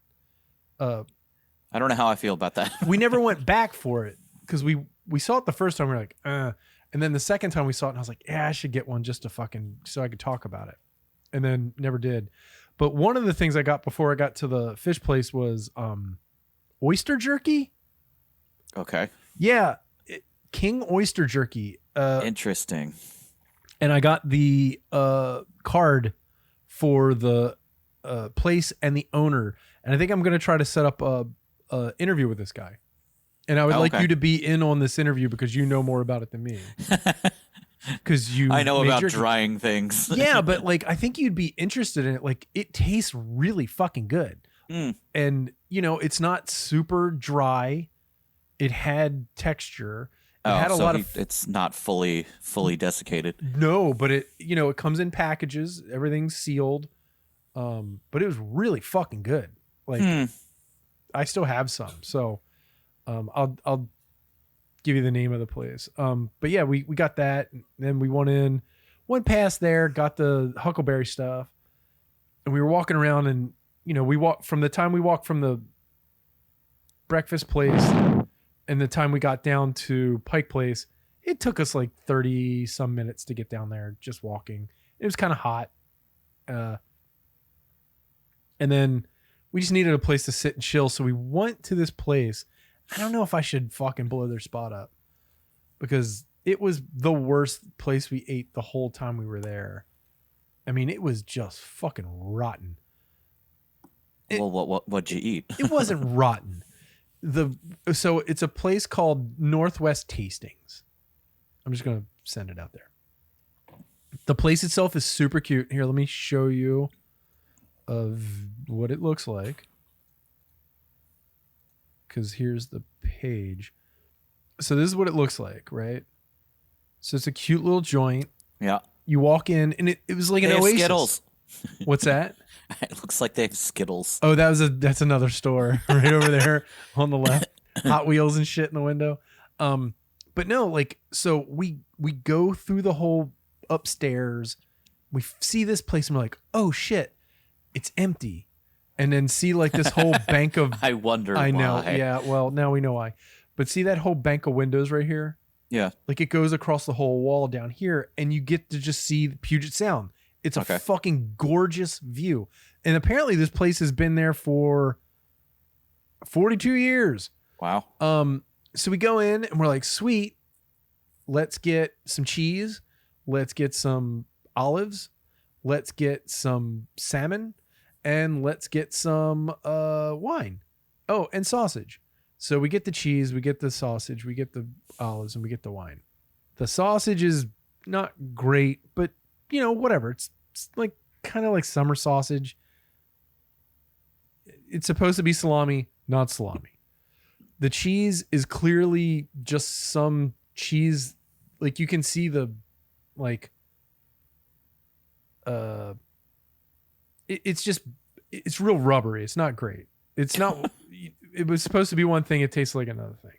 I don't know how I feel about that. We never went back for it because we saw it the first time. We were like, and then the second time we saw it, and I was like, yeah, I should get one just to fucking so I could talk about it. And then never did. But one of the things I got before I got to the fish place was oyster jerky. Okay. Yeah, King oyster jerky. Interesting. And I got the card for the place and the owner, and I think I'm gonna try to set up a interview with this guy. And I would like you to be in on this interview because you know more about it than me. Because I know about jerky. drying things. Yeah, but like I think you'd be interested in it. Like it tastes really fucking good. And you know, it's not super dry. It had texture. It had a lot of it's not fully desiccated. No, but it, you know, it comes in packages, everything's sealed. But it was really fucking good. Like I still have some. So I'll give you the name of the place. But yeah, we got that. And then we went past there, got the Huckleberry stuff, and we were walking around, and you know, we walked from the breakfast place and the time we got down to Pike Place, it took us like 30 some minutes to get down there just walking. It was kind of hot. And then we just needed a place to sit and chill. So we went to this place. I don't know if I should fucking blow their spot up because it was the worst place we ate the whole time we were there. I mean, it was just fucking rotten. Well, what'd you eat? It wasn't rotten. So it's a place called Northwest Tastings. I'm just going to send it out there. The place itself is super cute. Here, let me show you of what it looks like. Because here's the page. So this is what it looks like, right? So it's a cute little joint. Yeah. You walk in, and it was like an oasis. Skittles. What's that? It looks like they have Skittles. Oh, that's another store right over there on the left. Hot Wheels and shit in the window. But no, like, so we go through the whole upstairs. We see this place and we're like, oh shit, it's empty. And then see like this whole bank of I wonder I know. why. Yeah, well, now we know why. But see that whole bank of windows right here? Yeah. Like it goes across the whole wall down here, and you get to just see Puget Sound. It's a fucking gorgeous view. And apparently this place has been there for 42 years. Wow. So we go in and we're like, sweet, let's get some cheese. Let's get some olives. Let's get some salmon. And let's get some wine. Oh, and sausage. So we get the cheese, we get the sausage, we get the olives, and we get the wine. The sausage is not great, but you know, whatever. It's like kind of like summer sausage. It's supposed to be salami, not salami. The cheese is clearly just some cheese. Like you can see the, like, it's real rubbery. It's not great. It's not, it was supposed to be one thing. It tastes like another thing.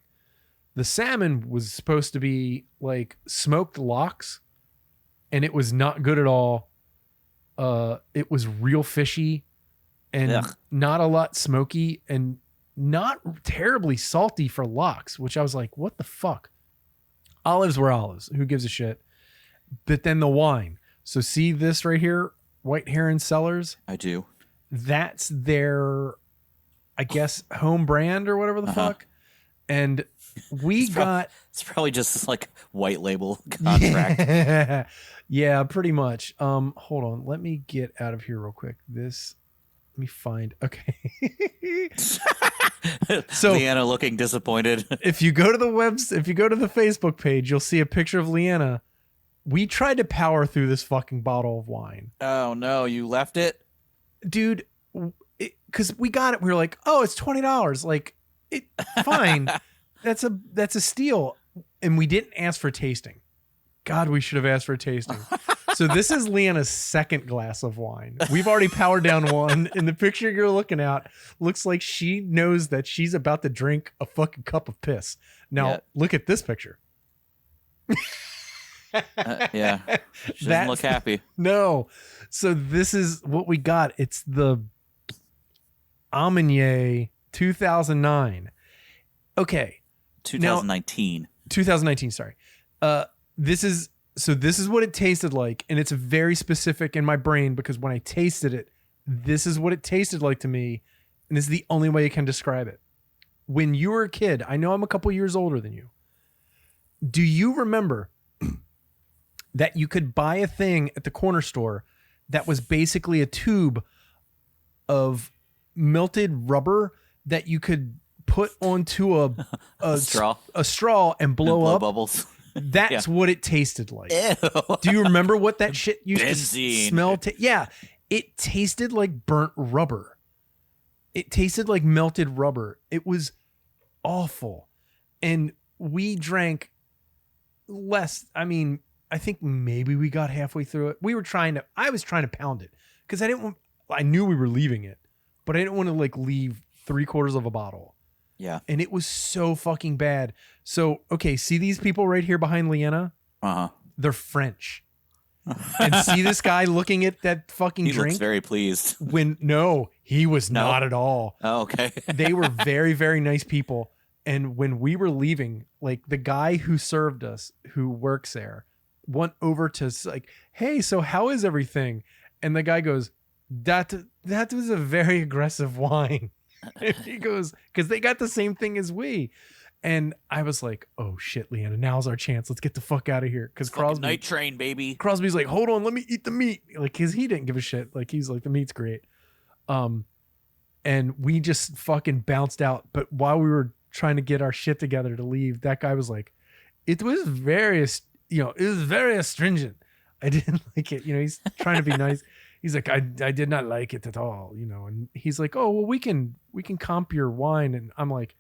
The salmon was supposed to be like smoked lox, and it was not good at all. It was real fishy and Ugh. not a lot smoky and not terribly salty for lox, which I was like, what the fuck? Olives were olives. Who gives a shit? But then the wine. So see this right here, White Heron Cellars. I do. That's their, I guess, home brand or whatever the fuck. And we got It's probably just this, like, white label contract. yeah, pretty much. Hold on, let me get out of here real quick. Let me find. Okay. So Leanna looking disappointed. if you go to the Facebook page, you'll see a picture of Leanna. We tried to power through this fucking bottle of wine. Oh no, you left it? Dude, because we got it. We were like, oh, it's $20. Like, fine. That's a steal. And we didn't ask for tasting. God, we should have asked for tasting. So this is Leanna's second glass of wine. We've already powered down one. And the picture you're looking at looks like she knows that she's about to drink a fucking cup of piss. Now, Yeah. look at this picture. Yeah. She doesn't look happy. No. So this is what we got. It's the Armagnac 2009. Okay. 2019. 2019, sorry. This is what it tasted like, and it's very specific in my brain because when I tasted it, this is what it tasted like to me, and this is the only way I can describe it. When you were a kid, I know I'm a couple years older than you. Do you remember that you could buy a thing at the corner store that was basically a tube of melted rubber that you could put onto a straw and blow up bubbles? That's what it tasted like. Ew. Do you remember what that shit used Benzene. to smell? Yeah, it tasted like burnt rubber. It tasted like melted rubber. It was awful. And we drank less. I mean, I think maybe we got halfway through it. I was trying to pound it because I knew we were leaving it, but I didn't want to like leave 3/4 of a bottle. Yeah. And it was so fucking bad. So, okay, see these people right here behind Leanna? Uh-huh. They're French. And see this guy looking at that fucking He drink? looks very pleased. No, he was not at all. Oh, okay. They were very, very nice people. And when we were leaving, like the guy who served us, who works there, went over to like, hey, so how is everything? And the guy goes, that was a very aggressive wine. And he goes, because they got the same thing as we. And I was like, oh shit, Leanna, now's our chance. Let's get the fuck out of here. Because Night Train, baby. Crosby's like, hold on, let me eat the meat. Like, because he didn't give a shit. Like, he's like, the meat's great. And we just fucking bounced out. But while we were trying to get our shit together to leave, that guy was like, it was very astringent. I didn't like it. He's trying to be nice. He's like, I did not like it at all, and he's like, oh, well, we can comp your wine. And I'm like,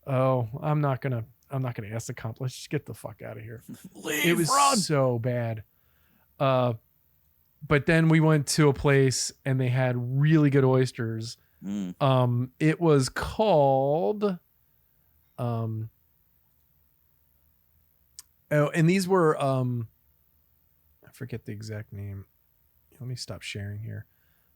oh, I'm not gonna ask the comp. Let's just get the fuck out of here. It was so bad. But then we went to a place and they had really good oysters. It was called, and these were, I forget the exact name. Let me stop sharing here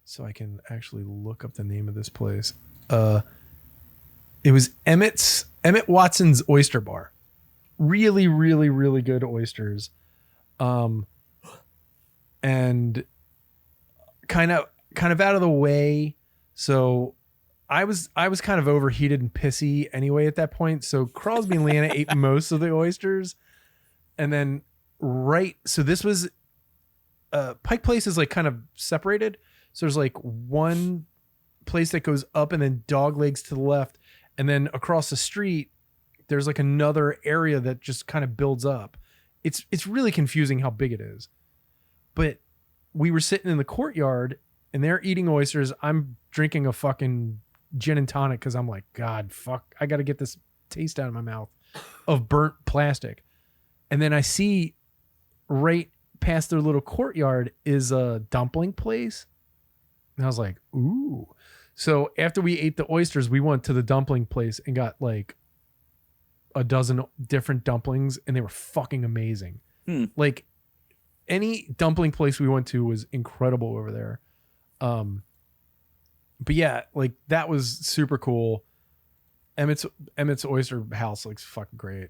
so I can actually look up the name of this place. It was Emmett Watson's Oyster Bar. Really, really, really good oysters. And kind of out of the way. So I was kind of overheated and pissy anyway at that point. So Crosby and Leanna ate most of the oysters. And then so this was Pike Place is like kind of separated. So there's like one place that goes up and then dog legs to the left. And then across the street, there's like another area that just kind of builds up. It's really confusing how big it is. But we were sitting in the courtyard and they're eating oysters. I'm drinking a fucking gin and tonic because I'm like, God, fuck, I got to get this taste out of my mouth of burnt plastic. And then I see right past their little courtyard is a dumpling place. And I was like, ooh. So after we ate the oysters, we went to the dumpling place and got like a dozen different dumplings, and they were fucking amazing. Like any dumpling place we went to was incredible over there. But yeah, like that was super cool. Emmett's Oyster House looks fucking great.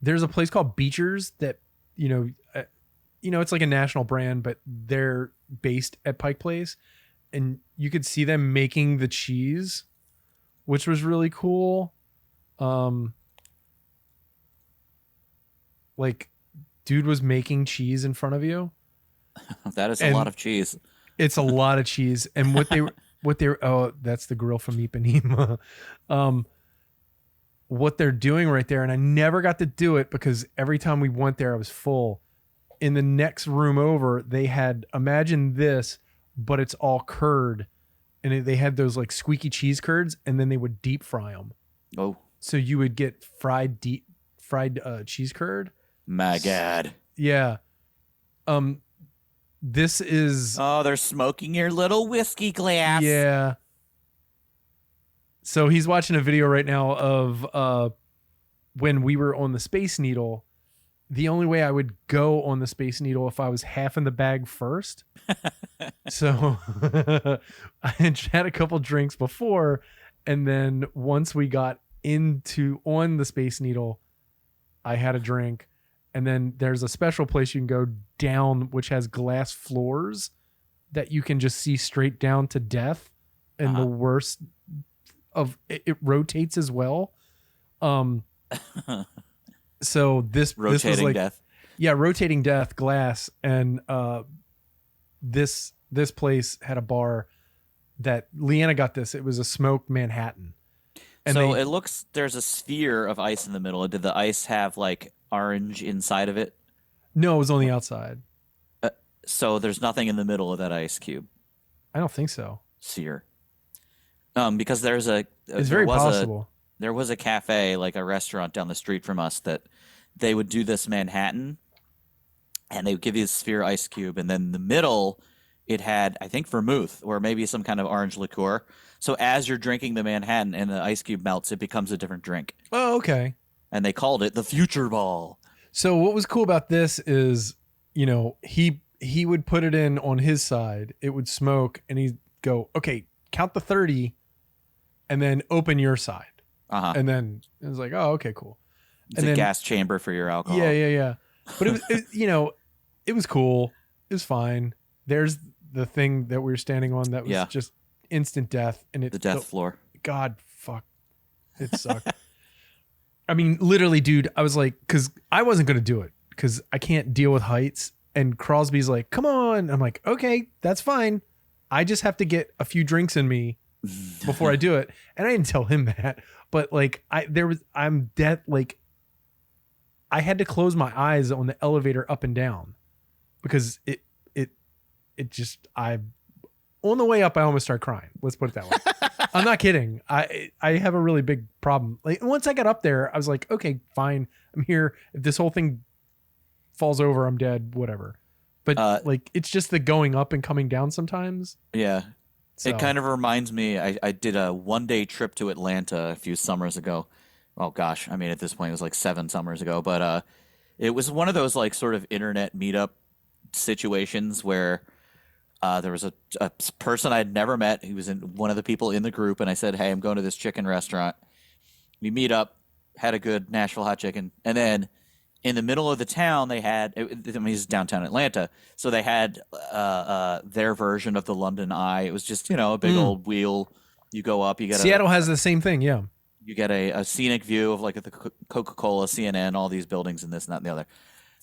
There's a place called Beechers that it's like a national brand, but they're based at Pike Place, and you could see them making the cheese, which was really cool. Like, dude was making cheese in front of you. That is a lot of cheese. It's a lot of cheese, and what they that's the grill from Ipanema. What they're doing right there, and I never got to do it because every time we went there, I was full. In the next room over, they had, imagine this, but it's all curd, and they had those like squeaky cheese curds, and then they would deep fry them. Oh, so you would get fried cheese curd. My God. Yeah. This is. Oh, they're smoking your little whiskey glass. Yeah. So he's watching a video right now of when we were on the Space Needle. The only way I would go on the Space Needle if I was half in the bag first. So I had a couple drinks before, and then once we got on the Space Needle, I had a drink. And then there's a special place you can go down, which has glass floors that you can just see straight down to death. And the worst of it rotates as well. So this was like death. Yeah, rotating death glass. And this place had a bar that Leanna got this. It was a smoked Manhattan. And so it looks, there's a sphere of ice in the middle. Did the ice have like orange inside of it? No, it was on the outside. So there's nothing in the middle of that ice cube. I don't think so. Sphere. Because there's it's very possible. There was a cafe, like a restaurant down the street from us, that they would do this Manhattan, and they would give you a sphere ice cube, and then in the middle it had, I think, vermouth or maybe some kind of orange liqueur. So as you're drinking the Manhattan and the ice cube melts, it becomes a different drink. Oh, okay. And they called it the Future Ball. So what was cool about this is, he would put it in on his side, it would smoke, and he'd go, okay, count the 30 and then open your side. And then it was like, oh, okay, cool. It's a gas chamber for your alcohol. Yeah. But it was cool. It was fine. There's the thing that we were standing on that was just instant death. And the death floor. God, fuck. It sucked. I mean, literally, dude, I was like, because I wasn't going to do it because I can't deal with heights. And Crosby's like, come on. I'm like, okay, that's fine. I just have to get a few drinks in me before I do it. And I didn't tell him that. But like, I'm dead. Like, I had to close my eyes on the elevator up and down because on the way up, I almost started crying. Let's put it that way. I'm not kidding. I have a really big problem. Like, once I got up there, I was like, okay, fine. I'm here. If this whole thing falls over, I'm dead, whatever. But like, it's just the going up and coming down sometimes. Yeah. So. It kind of reminds me, I did a 1-day trip to Atlanta a few summers ago. Oh gosh, I mean, at this point it was like 7 summers ago, but it was one of those like sort of internet meetup situations where there was a person I'd never met. He was one of the people in the group, and I said, hey, I'm going to this chicken restaurant. We meet up, had a good Nashville hot chicken, and then in the middle of the town, they had, it's downtown Atlanta, so they had their version of the London Eye. It was just, a big old wheel. You go up, you get Seattle has the same thing, yeah. You get a scenic view of like the Coca-Cola, CNN, all these buildings and this and that and the other.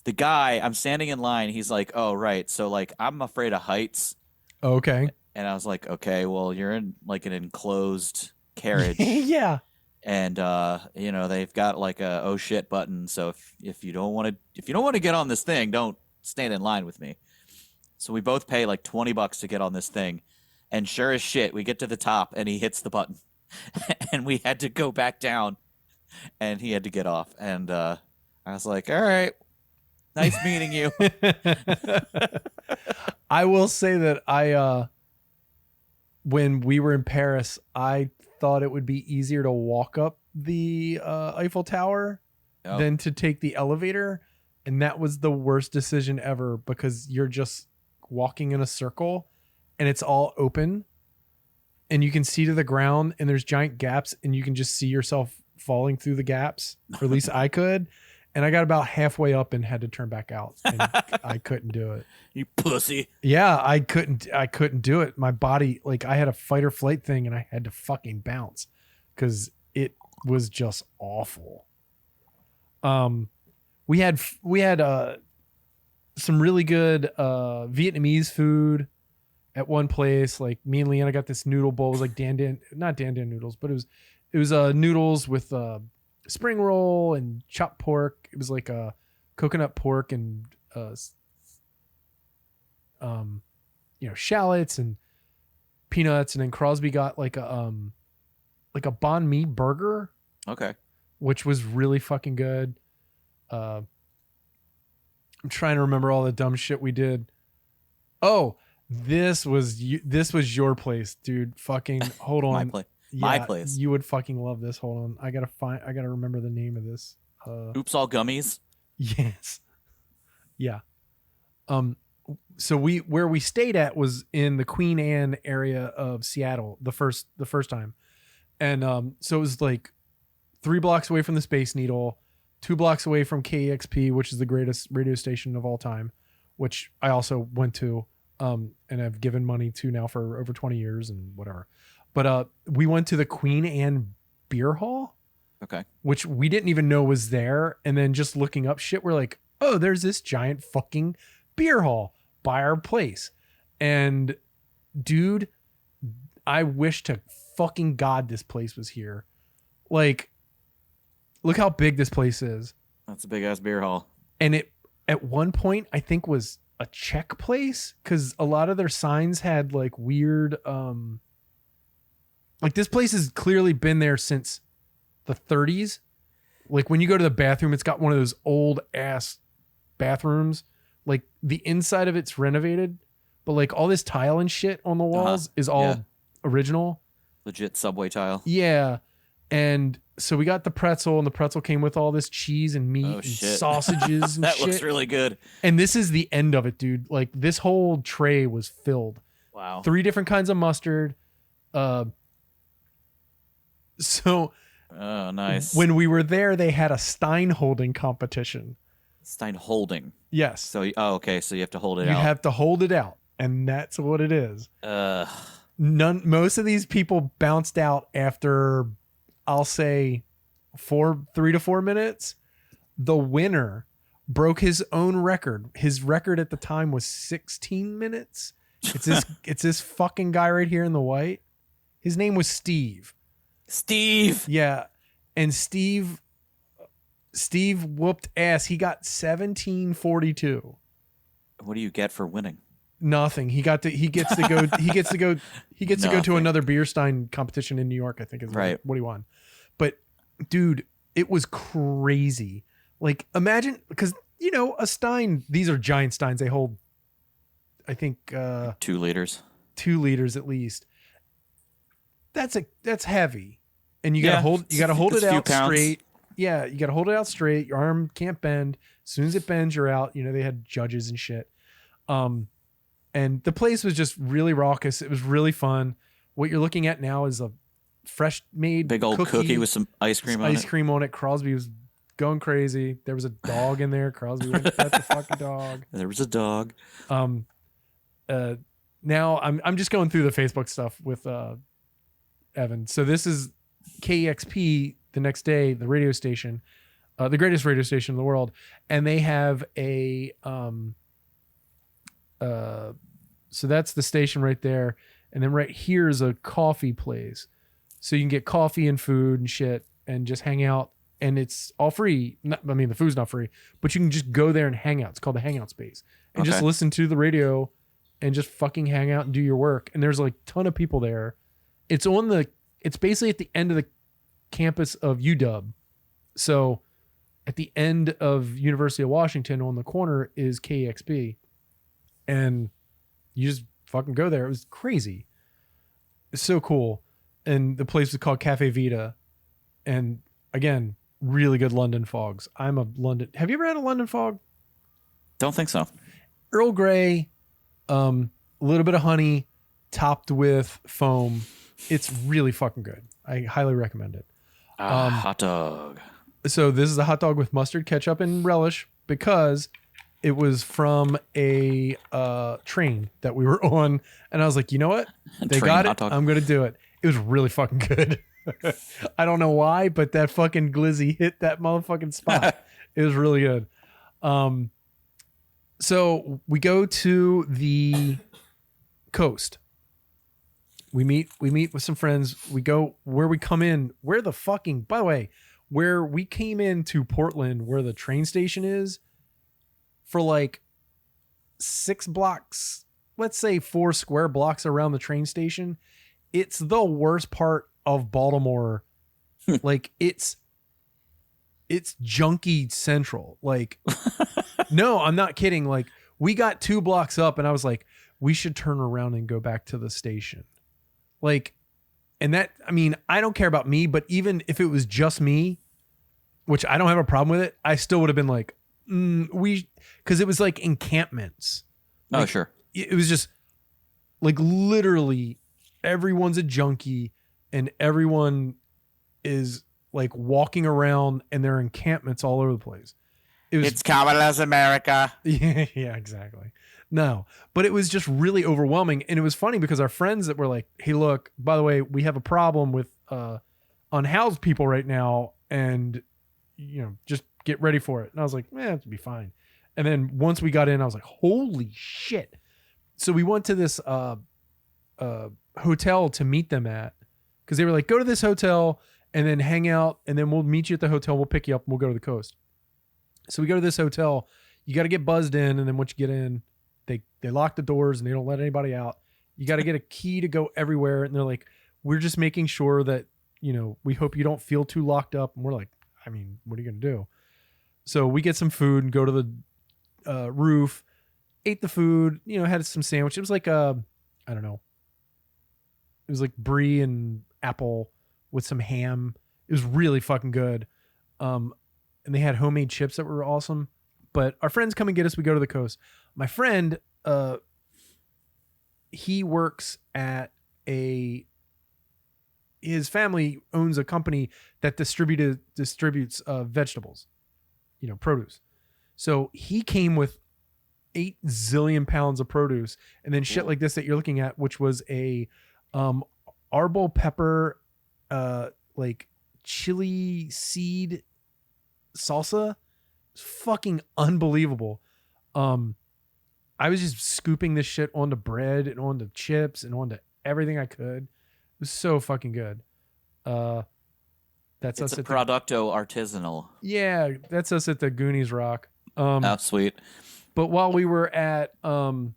The guy, I'm standing in line, he's like, oh, right, so like I'm afraid of heights. Okay. And I was like, okay, well, you're in like an enclosed carriage. Yeah. And they've got like a oh shit button, so if you don't want to get on this thing, don't stand in line with me. So we both pay like $20 to get on this thing, and sure as shit, we get to the top and he hits the button, and we had to go back down, and he had to get off, and I was like, all right, nice meeting you. I will say that when we were in Paris, I thought it would be easier to walk up the Eiffel Tower Oh. than to take the elevator, and that was the worst decision ever because you're just walking in a circle and it's all open and you can see to the ground and there's giant gaps and you can just see yourself falling through the gaps, or at least I could. And I got about halfway up and had to turn back out, and I couldn't do it. You pussy. Yeah, I couldn't do it. My body, like, I had a fight or flight thing and I had to fucking bounce because it was just awful. We had some really good Vietnamese food at one place. Like, me and Leanna got this noodle bowl. It was like not Dan Dan noodles, but it was noodles with spring roll and chopped pork. It was like a coconut pork and shallots and peanuts. And then Crosby got like a banh mi burger, Okay. which was really fucking good. I'm trying to remember all the dumb shit we did. Oh, this was your place, dude. Fucking hold on. My place. You would fucking love this. Hold on. I gotta remember the name of this. Oops, all gummies. Yes. Yeah. So where we stayed at was in the Queen Anne area of Seattle the first time. And so it was like 3 blocks away from the Space Needle, 2 blocks away from KEXP, which is the greatest radio station of all time, which I also went to and have given money to now for over 20 years and whatever. But we went to the Queen Anne Beer Hall. Okay. Which we didn't even know was there. And then just looking up shit, we're like, oh, there's this giant fucking beer hall by our place. And dude, I wish to fucking God this place was here. Like, look how big this place is. That's a big ass beer hall. And it at one point I think was a Czech place, because a lot of their signs had like weird like, this place has clearly been there since the 30s. Like, when you go to the bathroom, it's got one of those old ass bathrooms. Like, the inside of it's renovated, but like all this tile and shit on the walls is all original. Legit subway tile. Yeah. And so we got the pretzel, and the pretzel came with all this cheese and meat and sausages and that shit. looks really good. And this is the end of it, dude. Like, this whole tray was filled. Wow. 3 different kinds of mustard. So oh, nice. when we were there, they had a Stein holding competition. Stein holding. Yes. So, okay. So you have to hold it You out. have to hold it out, and that's what it is. Most of these people bounced out after, I'll say, 3 to 4 minutes. The winner broke his own record. His record at the time was 16 minutes. It's this fucking guy right here in the white. His name was Steve. Steve. Yeah. And Steve whooped ass. He got 1742. What do you get for winning? Nothing. He gets to go to another beer stein competition in New York, I think is right. What he won. But dude, it was crazy. Like, imagine, because a stein, these are giant steins. They hold, I think 2 liters. 2 liters at least. That's heavy. And you gotta hold it out straight. Yeah, you gotta hold it out straight. Your arm can't bend. As soon as it bends, you're out. They had judges and shit. And the place was just really raucous. It was really fun. What you're looking at now is a fresh made big old cookie with some ice cream on it. Crosby was going crazy. There was a dog in there. Crosby went to pet the fucking dog. There was a dog. Now I'm just going through the Facebook stuff with Evan. So this is KEXP the next day, the radio station, the greatest radio station in the world. And they have a, so that's the station right there. And then right here is a coffee place. So you can get coffee and food and shit and just hang out. And it's all free. The food's not free, but you can just go there and hang out. It's called the Hangout Space. And just listen to the radio and just fucking hang out and do your work. And there's like a ton of people there. It's basically at the end of the campus of UW. So at the end of University of Washington on the corner is KEXP. And you just fucking go there. It was crazy. It's so cool. And the place was called Cafe Vita. And again, really good London fogs. I'm a London. Have you ever had a London fog? Don't think so. Earl Grey, a little bit of honey, topped with foam. It's really fucking good. I highly recommend it. Hot dog. So this is a hot dog with mustard, ketchup, and relish because it was from a train that we were on, and I was like, you know what? They Train got hot it. dog. I'm gonna do it. It was really fucking good. I don't know why, but that fucking glizzy hit that motherfucking spot. It was really good. So we go to the coast. We meet with some friends. We go where we come in, where the fucking, by the way, where we came into Portland, where the train station is, for like 6 blocks, let's say 4 square blocks around the train station. It's the worst part of Baltimore. Like it's junkie central. Like, no, I'm not kidding. Like we got 2 blocks up and I was like, we should turn around and go back to the station. Like, and that, I mean, I don't care about me, but even if it was just me, which I don't have a problem with it, I still would have been like, because it was like encampments. Like, Oh, sure. It was just like literally everyone's a junkie and everyone is like walking around and there are encampments all over the place. It's communist America. Yeah, exactly. No, but it was just really overwhelming. And it was funny because our friends that were like, hey, look, by the way, we have a problem with unhoused people right now. And, you know, just get ready for it. And I was like, it'll be fine. And then once we got in, I was like, holy shit. So we went to this hotel to meet them at, because they were like, go to this hotel and then hang out. And then we'll meet you at the hotel. We'll pick you up and we'll go to the coast. So we go to this hotel. You got to get buzzed in. And then once you get in, they lock the doors and they don't let anybody out. You got to get a key to go everywhere. And they're like, we're just making sure that, you know, we hope you don't feel too locked up. And we're like, I mean, what are you going to do? So we get some food and go to the roof, ate the food, you know, had some sandwich. It was like, I don't know. It was like brie and apple with some ham. It was really fucking good. And they had homemade chips that were awesome. But our friends come and get us. We go to the coast. My friend, he works at his family owns a company that distributes vegetables, you know, produce. So he came with 8 zillion pounds of produce and then shit like this that you're looking at, which was a arbol pepper, like chili seed salsa. It's fucking unbelievable. I was just scooping this shit onto bread and onto chips and onto everything I could. It was so fucking good. That's It's us a at Producto artisanal. yeah, that's us at the Goonies Rock. Oh, sweet. But while we were at the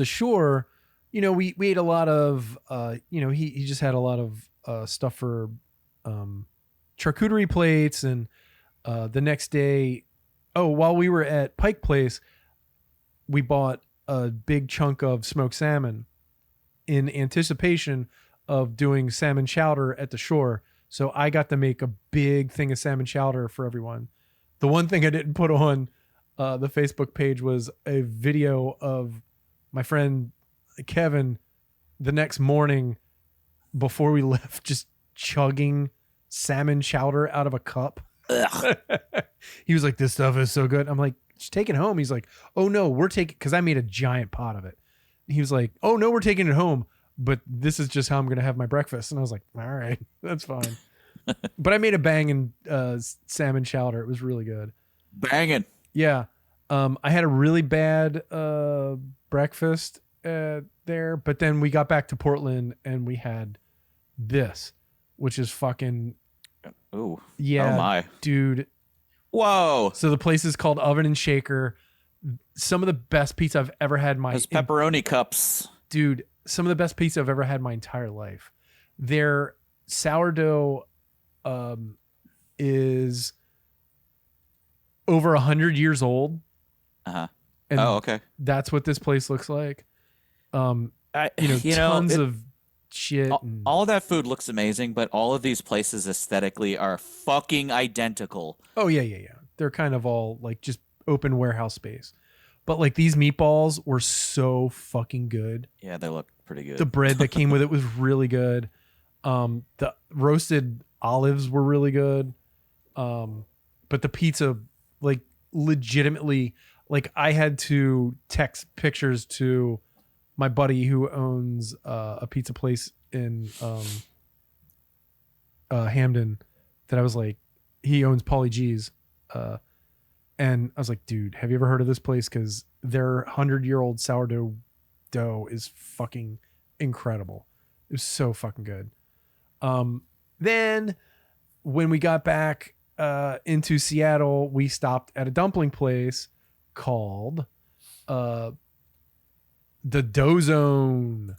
shore, you know, we ate a lot of you know, he just had a lot of stuff for charcuterie plates. And the next day, while we were at Pike Place, we bought a big chunk of smoked salmon in anticipation of doing salmon chowder at the shore. So I got to make a big thing of salmon chowder for everyone. The one thing I didn't put on the Facebook page was a video of my friend Kevin the next morning before we left, just chugging salmon chowder out of a cup. He was like, this stuff is so good. I'm like, just take it home. He's like, oh no, we're taking, because I made a giant pot of it. He was like, oh no, we're taking it home, but this is just how I'm going to have my breakfast. And I was like, all right, that's fine. But I made a banging salmon chowder. It was really good. Banging. Yeah. I had a really bad breakfast there, but then we got back to Portland and we had this, which is fucking, Ooh. yeah, Oh my. dude. Whoa. So the place is called Oven and Shaker. Some of the best pizza I've ever had in my Those pepperoni cups. dude, some of the best pizza I've ever had in my entire life. Their sourdough is over 100 years old. Uh-huh. And Oh, okay. that's what this place looks like. You know, tons of shit. All of that food looks amazing, but all of these places aesthetically are fucking identical. Oh yeah. They're kind of all like just open warehouse space. But like these meatballs were so fucking good. Yeah, they look pretty good. The bread that came with it was really good. The roasted olives were really good. But the pizza, like legitimately, like I had to text pictures to my buddy who owns a pizza place in Hamden that I was like, he owns Pauly G's. And I was like, dude, have you ever heard of this place? Because their 100-year-old sourdough dough is fucking incredible. It was so fucking good. Then when we got back into Seattle, we stopped at a dumpling place called the Dough Zone.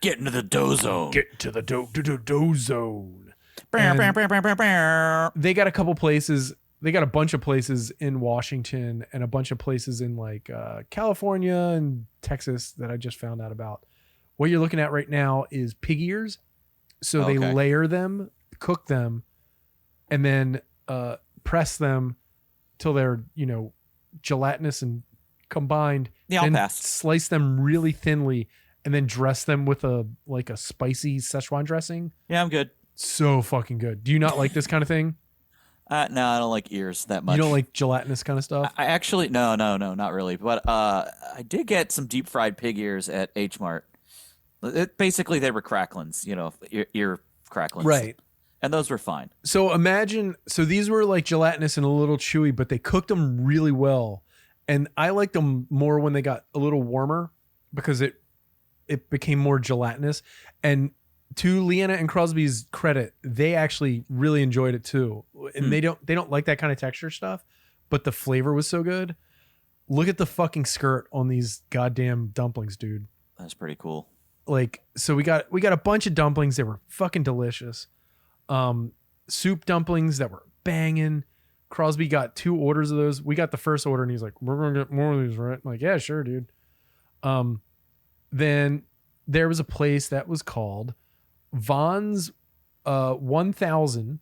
Get into the dough zone. Get to the dough zone. And They got a couple places. They got a bunch of places in Washington and a bunch of places in like California and Texas that I just found out about. What you're looking at right now is pig ears. So they Okay. layer them, cook them, and then press them till they're, gelatinous and combined. Yeah, I'll then pass. slice them really thinly and then dress them with a spicy Szechuan dressing. Yeah, I'm good. So fucking good. Do you not like this kind of thing? No, I don't like ears that much. You don't like gelatinous kind of stuff? I actually no, not really. But I did get some deep fried pig ears at H Mart. Basically, they were cracklins, ear cracklins, Right. And those were fine. So these were like gelatinous and a little chewy, but they cooked them really well. And I liked them more when they got a little warmer because it became more gelatinous. And to Leanna and Crosby's credit, they actually really enjoyed it too. And they don't like that kind of texture stuff, but the flavor was so good. Look at the fucking skirt on these goddamn dumplings, dude. That's pretty cool. Like, so we got a bunch of dumplings that were fucking delicious. Soup dumplings that were banging. Crosby got 2 orders of those. We got the first order and he's like, we're gonna get more of these, right? I'm like, yeah, sure, dude. Then there was a place that was called Vaughn's 1000,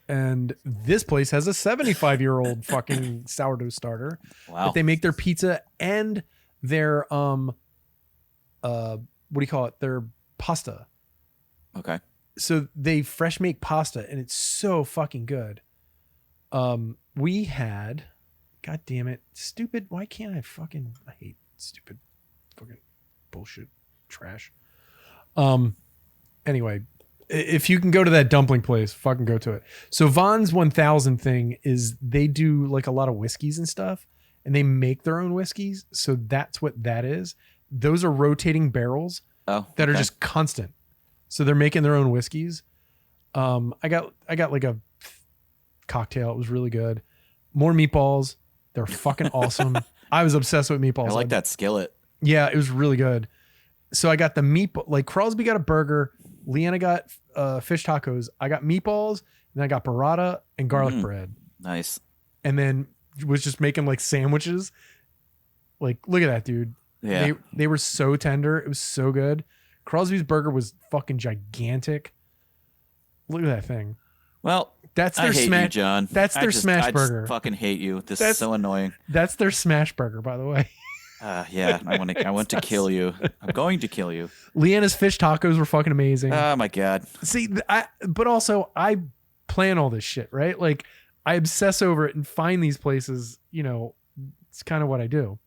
and this place has a 75-year-old fucking sourdough starter. Wow. But they make their pizza and their what do you call it? Their pasta. Okay. So they fresh make pasta and it's so fucking good. We had, god damn it, stupid. Why can't I hate stupid fucking bullshit trash. Anyway, if you can go to that dumpling place, fucking go to it. So Vaughn's 1000 thing is they do like a lot of whiskeys and stuff and they make their own whiskeys. So that's what that is. Those are rotating barrels that are just constant. So they're making their own whiskeys. I got like a cocktail. It was really good. More meatballs. They're fucking awesome. I was obsessed with meatballs. I like that skillet. Yeah, it was really good. So I got the meatball. Like Crosby got a burger. Leanna got fish tacos. I got meatballs. And I got burrata and garlic bread. Nice. And then was just making like sandwiches. Like, look at that, dude. Yeah. They were so tender. It was so good. Crosby's burger was fucking gigantic. Look at that thing. Well, That's I their hate smash. you, John. That's their smash I burger. just fucking hate you. This That's- is so annoying. That's their smash burger, by the way. Yeah, I want to kill you. I'm going to kill you. Leanna's fish tacos were fucking amazing. Oh my god. See, but also I plan all this shit, right? Like I obsess over it and find these places. It's kind of what I do.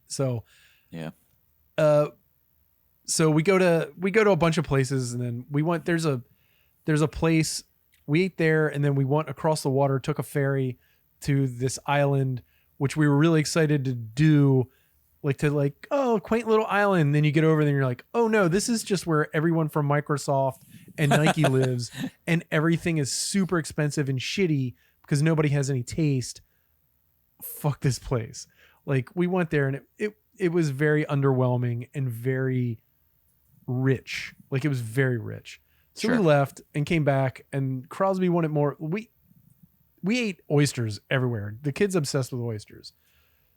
So, Yeah. So we go to a bunch of places, and then we went. There's a place we ate there, and then we went across the water, took a ferry to this island, which we were really excited to do. Oh, quaint little island. Then you get over there and you're like, oh no, this is just where everyone from Microsoft and Nike lives, and everything is super expensive and shitty because nobody has any taste. Fuck this place. Like we went there and it was very underwhelming and very rich. Like it was very rich. So we Sure. left and came back, and Crosby wanted more. We ate oysters everywhere. The kid's obsessed with oysters.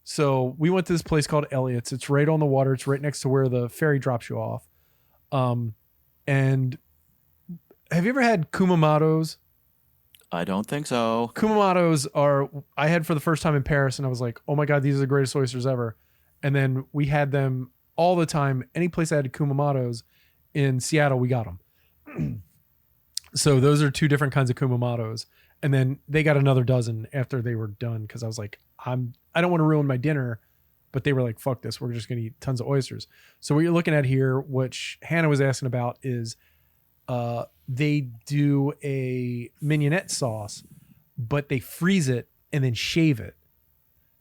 So we went to this place called Elliot's. It's right on the water. It's right next to where the ferry drops you off. And have you ever had Kumamatos? I don't think so. Kumamatos I had for the first time in Paris, and I was like, oh my God, these are the greatest oysters ever. And then we had them all the time. Any place I had Kumamatos in Seattle, we got them. So those are two different kinds of Kumamatos. And then they got another dozen after they were done, because I was like, I don't want to ruin my dinner. But they were like, fuck this, we're just going to eat tons of oysters. So what you're looking at here, which Hannah was asking about, is they do a mignonette sauce, but they freeze it and then shave it.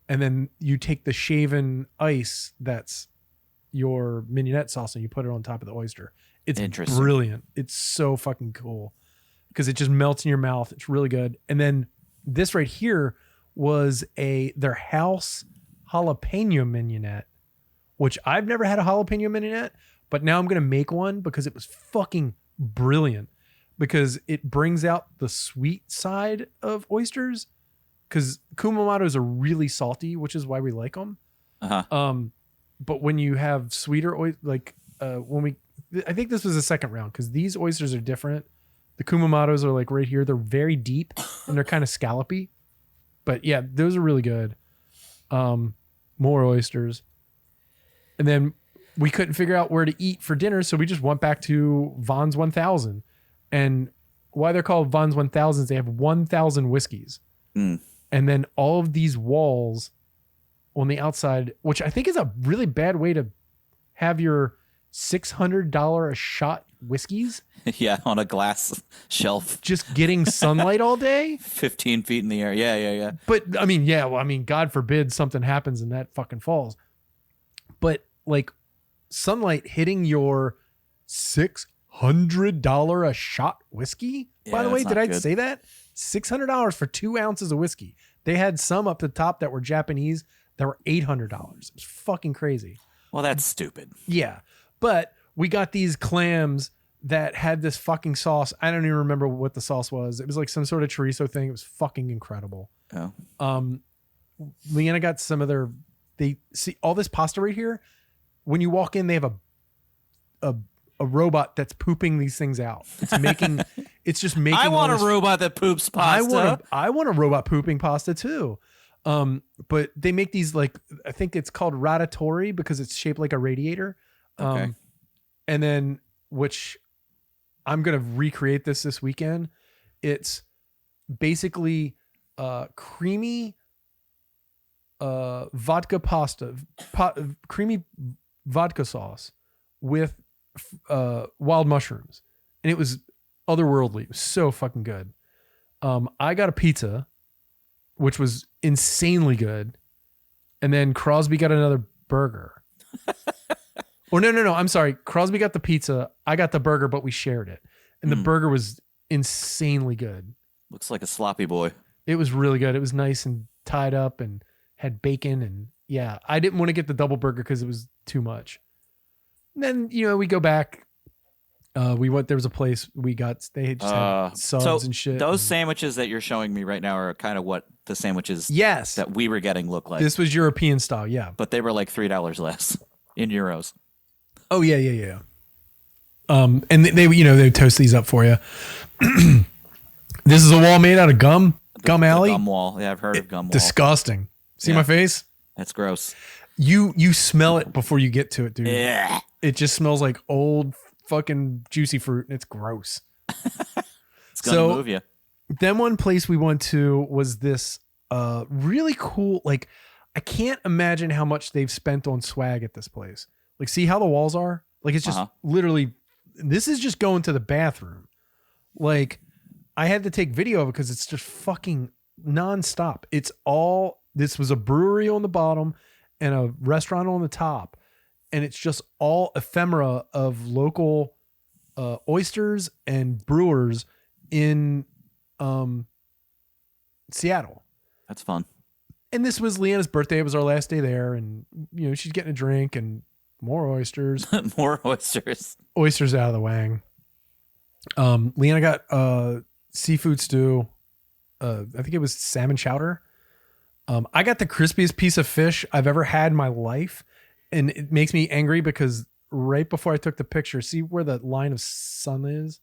And then you take the shaven ice that's your mignonette sauce and you put it on top of the oyster. It's brilliant. It's so fucking cool because it just melts in your mouth. It's really good. And then this right here was their house jalapeno mignonette, which I've never had a jalapeno mignonette, but now I'm going to make one because it was fucking brilliant, because it brings out the sweet side of oysters, because Kumamatos are really salty, which is why we like them. But when you have sweeter I think this was the second round, because these oysters are different. The Kumamatos are like right here. They're very deep and they're kind of scallopy, but yeah, those are really good. More oysters. And then we couldn't figure out where to eat for dinner, so we just went back to Vons 1000. And why they're called Vons 1000 is they have 1,000 whiskeys. And then all of these walls on the outside, which I think is a really bad way to have your $600 a shot whiskeys. Yeah, on a glass shelf. Just getting sunlight all day. 15 feet in the air. Yeah. But I mean, God forbid something happens and that fucking falls. But like sunlight hitting your $600 a shot whiskey. Yeah, by the way, did I say that? $600 for 2 ounces of whiskey. They had some up the top that were Japanese that were $800. It was fucking crazy. Well, that's stupid. Yeah. But we got these clams that had this fucking sauce. I don't even remember what the sauce was. It was like some sort of chorizo thing. It was fucking incredible. Oh. Leanna got some of they see all this pasta right here. When you walk in, they have a robot that's pooping these things out. It's just making. I want a robot that poops pasta. I want a robot pooping pasta too. But they make these, like, I think it's called radiatori because it's shaped like a radiator. Okay. And then, which I'm going to recreate this weekend. It's basically creamy vodka pasta, creamy vodka sauce with wild mushrooms. And it was otherworldly. It was so fucking good. I got a pizza, which was insanely good. And then Crosby got another burger. Or no. I'm sorry. Crosby got the pizza. I got the burger, but we shared it. And the burger was insanely good. Looks like a sloppy boy. It was really good. It was nice and tied up and had bacon. And yeah, I didn't want to get the double burger because it was too much. And then, we go back. There was a place they just had subs and shit. Those sandwiches that you're showing me right now are kind of what the sandwiches that we were getting look like. This was European style, yeah. But they were like $3 less in euros. Oh, yeah. And they toast these up for you. This is a wall made out of gum alley. Gum wall. Yeah, I've heard of gum wall. Disgusting. See my face? That's gross. You smell it before you get to it, dude. Yeah. It just smells like old fucking juicy fruit, and it's gross. It's gonna move you. Then one place we went to was this really cool, like, I can't imagine how much they've spent on swag at this place. Like, see how the walls are? Like, it's just literally, this is just going to the bathroom. Like, I had to take video of it because it's just fucking nonstop. This was a brewery on the bottom and a restaurant on the top. And it's just all ephemera of local oysters and brewers in Seattle. That's fun. And this was Leanna's birthday. It was our last day there. And, she's getting a drink and more oysters. More oysters. Oysters out of the wang. Leanna got seafood stew. I think it was salmon chowder. I got the crispiest piece of fish I've ever had in my life. And it makes me angry because right before I took the picture. See where the line of sun is?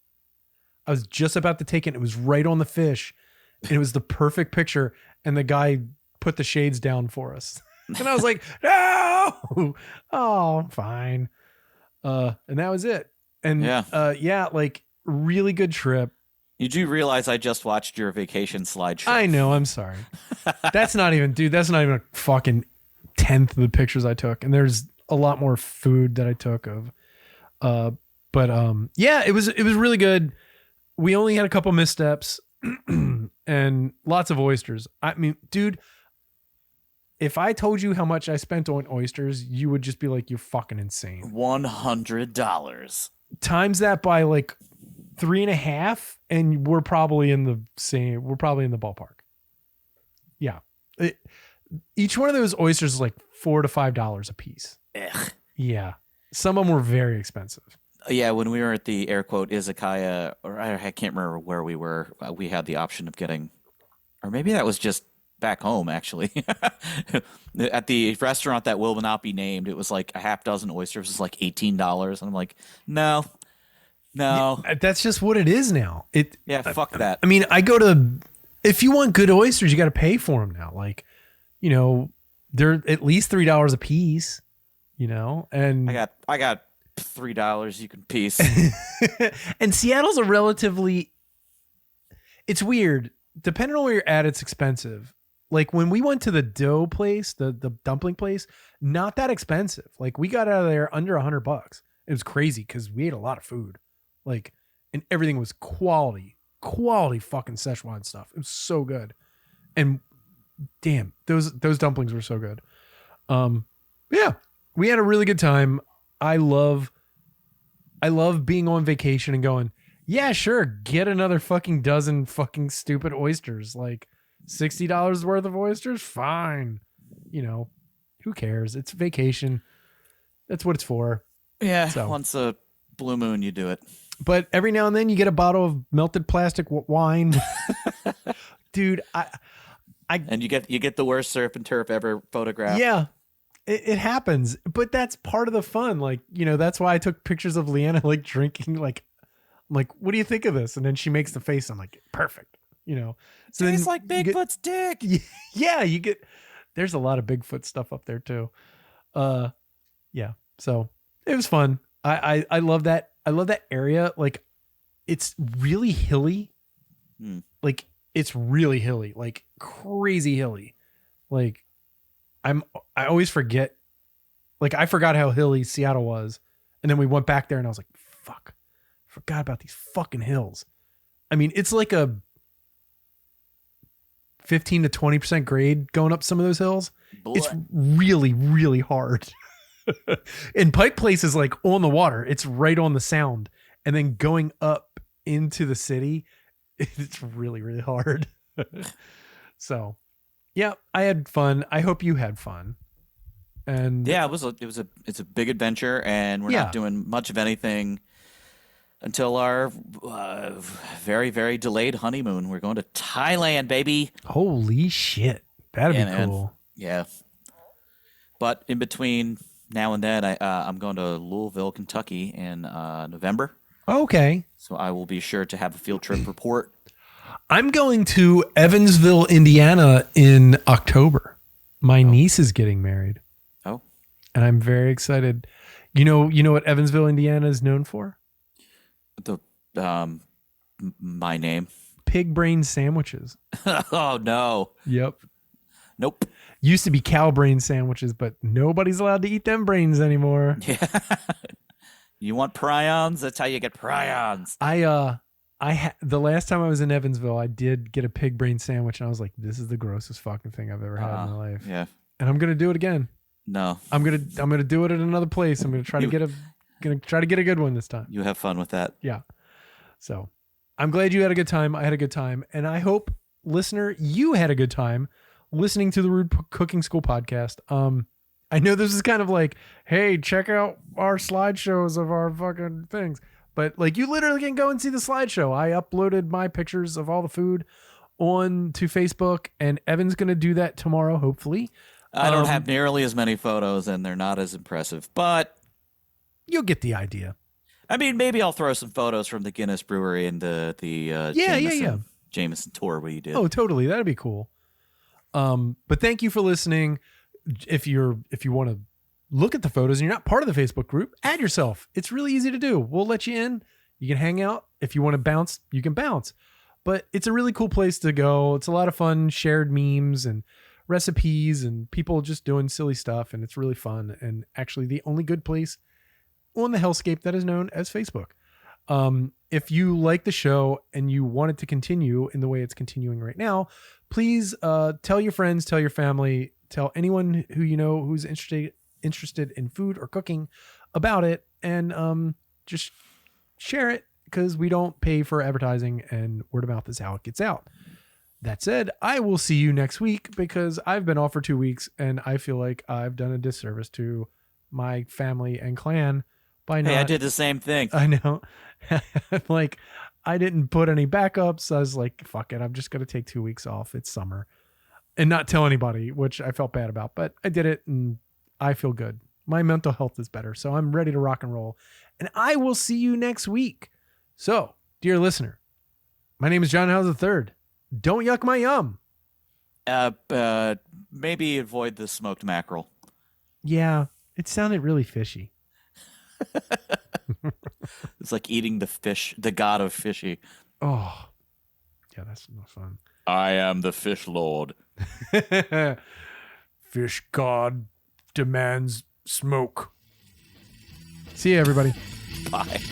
I was just about to take it. It was right on the fish. And it was the perfect picture. And the guy put the shades down for us. And I was like, no. Oh, fine. And that was it. And yeah, like really good trip. You do realize I just watched your vacation slideshow. I know. I'm sorry. That's not even a fucking tenth of the pictures I took. And there's a lot more food that I took of. But yeah, it was really good. We only had a couple missteps and lots of oysters. I mean, dude, if I told you how much I spent on oysters, you would just be like, you're fucking insane. $100. Times that by like 3.5, and we're probably in the ballpark. Yeah. Each one of those oysters is like $4 to $5 a piece. Ugh. Yeah. Some of them were very expensive. Yeah, when we were at the air quote izakaya, or I can't remember where we were, we had the option of getting, or maybe that was just back home actually. At the restaurant that will not be named, it was like a half dozen oysters. It was like $18, and I'm like, no. Yeah, that's just what it is now. Fuck that. I mean, if you want good oysters, you got to pay for them now. Like, you know, they're at least $3 a piece. You know, and I got $3 you can piece. And Seattle's it's weird. Depending on where you're at, it's expensive. Like when we went to the dough place, the dumpling place, not that expensive. Like we got out of there under $100. It was crazy because we ate a lot of food. Like, and everything was quality fucking Szechuan stuff. It was so good. And damn, those dumplings were so good. Yeah, we had a really good time. I love being on vacation and going, yeah, sure, get another fucking dozen fucking stupid oysters. Like $60 worth of oysters, fine. You know, who cares? It's vacation. That's what it's for. Yeah, so. Once a blue moon, you do it. But every now and then you get a bottle of melted plastic wine. Dude, and you get the worst surf and turf ever photographed. Yeah. It happens, but that's part of the fun. Like, you know, that's why I took pictures of Leanna, like drinking, like, I'm like, what do you think of this? And then she makes the face. I'm like, perfect. You know, so it's like Bigfoot's dick. Yeah. There's a lot of Bigfoot stuff up there too. Yeah. So it was fun. I love that. I love that area. Like it's really hilly. Like it's really hilly, like crazy hilly. Like, I always forget, like I forgot how hilly Seattle was. And then we went back there and I was like, fuck, forgot about these fucking hills. I mean, it's like a 15 to 20% grade going up some of those hills. Boy. It's really, really hard. And Pike Place is like on the water. It's right on the sound. And then going up into the city, it's really, really hard. So yeah, I had fun. I hope you had fun. And yeah, it's a big adventure, and we're not doing much of anything until our very, very delayed honeymoon. We're going to Thailand, baby. Holy shit. That'd be cool. Man. Yeah. But in between now and then, I'm going to Louisville, Kentucky in November. Okay. So I will be sure to have a field trip report. I'm going to Evansville, Indiana in October. My niece is getting married. Oh. And I'm very excited. You know what Evansville, Indiana is known for? My name. Pig brain sandwiches. Oh no. Yep. Nope. Used to be cow brain sandwiches, but nobody's allowed to eat them brains anymore. Yeah. You want prions? That's how you get prions. The last time I was in Evansville, I did get a pig brain sandwich, and I was like, "This is the grossest fucking thing I've ever had in my life." Yeah, and I'm gonna do it again. No, I'm gonna do it at another place. I'm gonna try to get a good one this time. You have fun with that. Yeah. So, I'm glad you had a good time. I had a good time, and I hope, listener, you had a good time listening to the Rude Cooking School podcast. I know this is kind of like, hey, check out our slideshows of our fucking things. But like you literally can go and see the slideshow. I uploaded my pictures of all the food on to Facebook, and Evan's going to do that tomorrow, hopefully. I don't have nearly as many photos, and they're not as impressive, but You'll get the idea. I mean, maybe I'll throw some photos from the Guinness Brewery and the Jameson tour we did. Oh, totally. That'd be cool. But thank you for listening. If you want to look at the photos and you're not part of the Facebook group, add yourself. It's really easy to do. We'll let you in. You can hang out. If you want to bounce, you can bounce. But it's a really cool place to go. It's a lot of fun, shared memes and recipes and people just doing silly stuff. And it's really fun. And actually the only good place on the hellscape that is known as Facebook. If you like the show and you want it to continue in the way it's continuing right now, please tell your friends, tell your family, tell anyone who you know who's interested in food or cooking about it, and just share it, because we don't pay for advertising and word of mouth is how it gets out. That said, I will see you next week because I've been off for 2 weeks and I feel like I've done a disservice to my family and clan by not. Hey, I did the same thing. I know. Like, I didn't put any backups. I was like, fuck it. I'm just going to take 2 weeks off. It's summer, and not tell anybody, which I felt bad about, but I did it and I feel good. My mental health is better. So I'm ready to rock and roll, and I will see you next week. So, dear listener, my name is John Howes III. Don't yuck my yum. Maybe avoid the smoked mackerel. Yeah, it sounded really fishy. It's like eating the fish, the god of fishy. Oh, yeah, that's no fun. I am the fish lord. Fish god demands smoke. See you, everybody. Bye.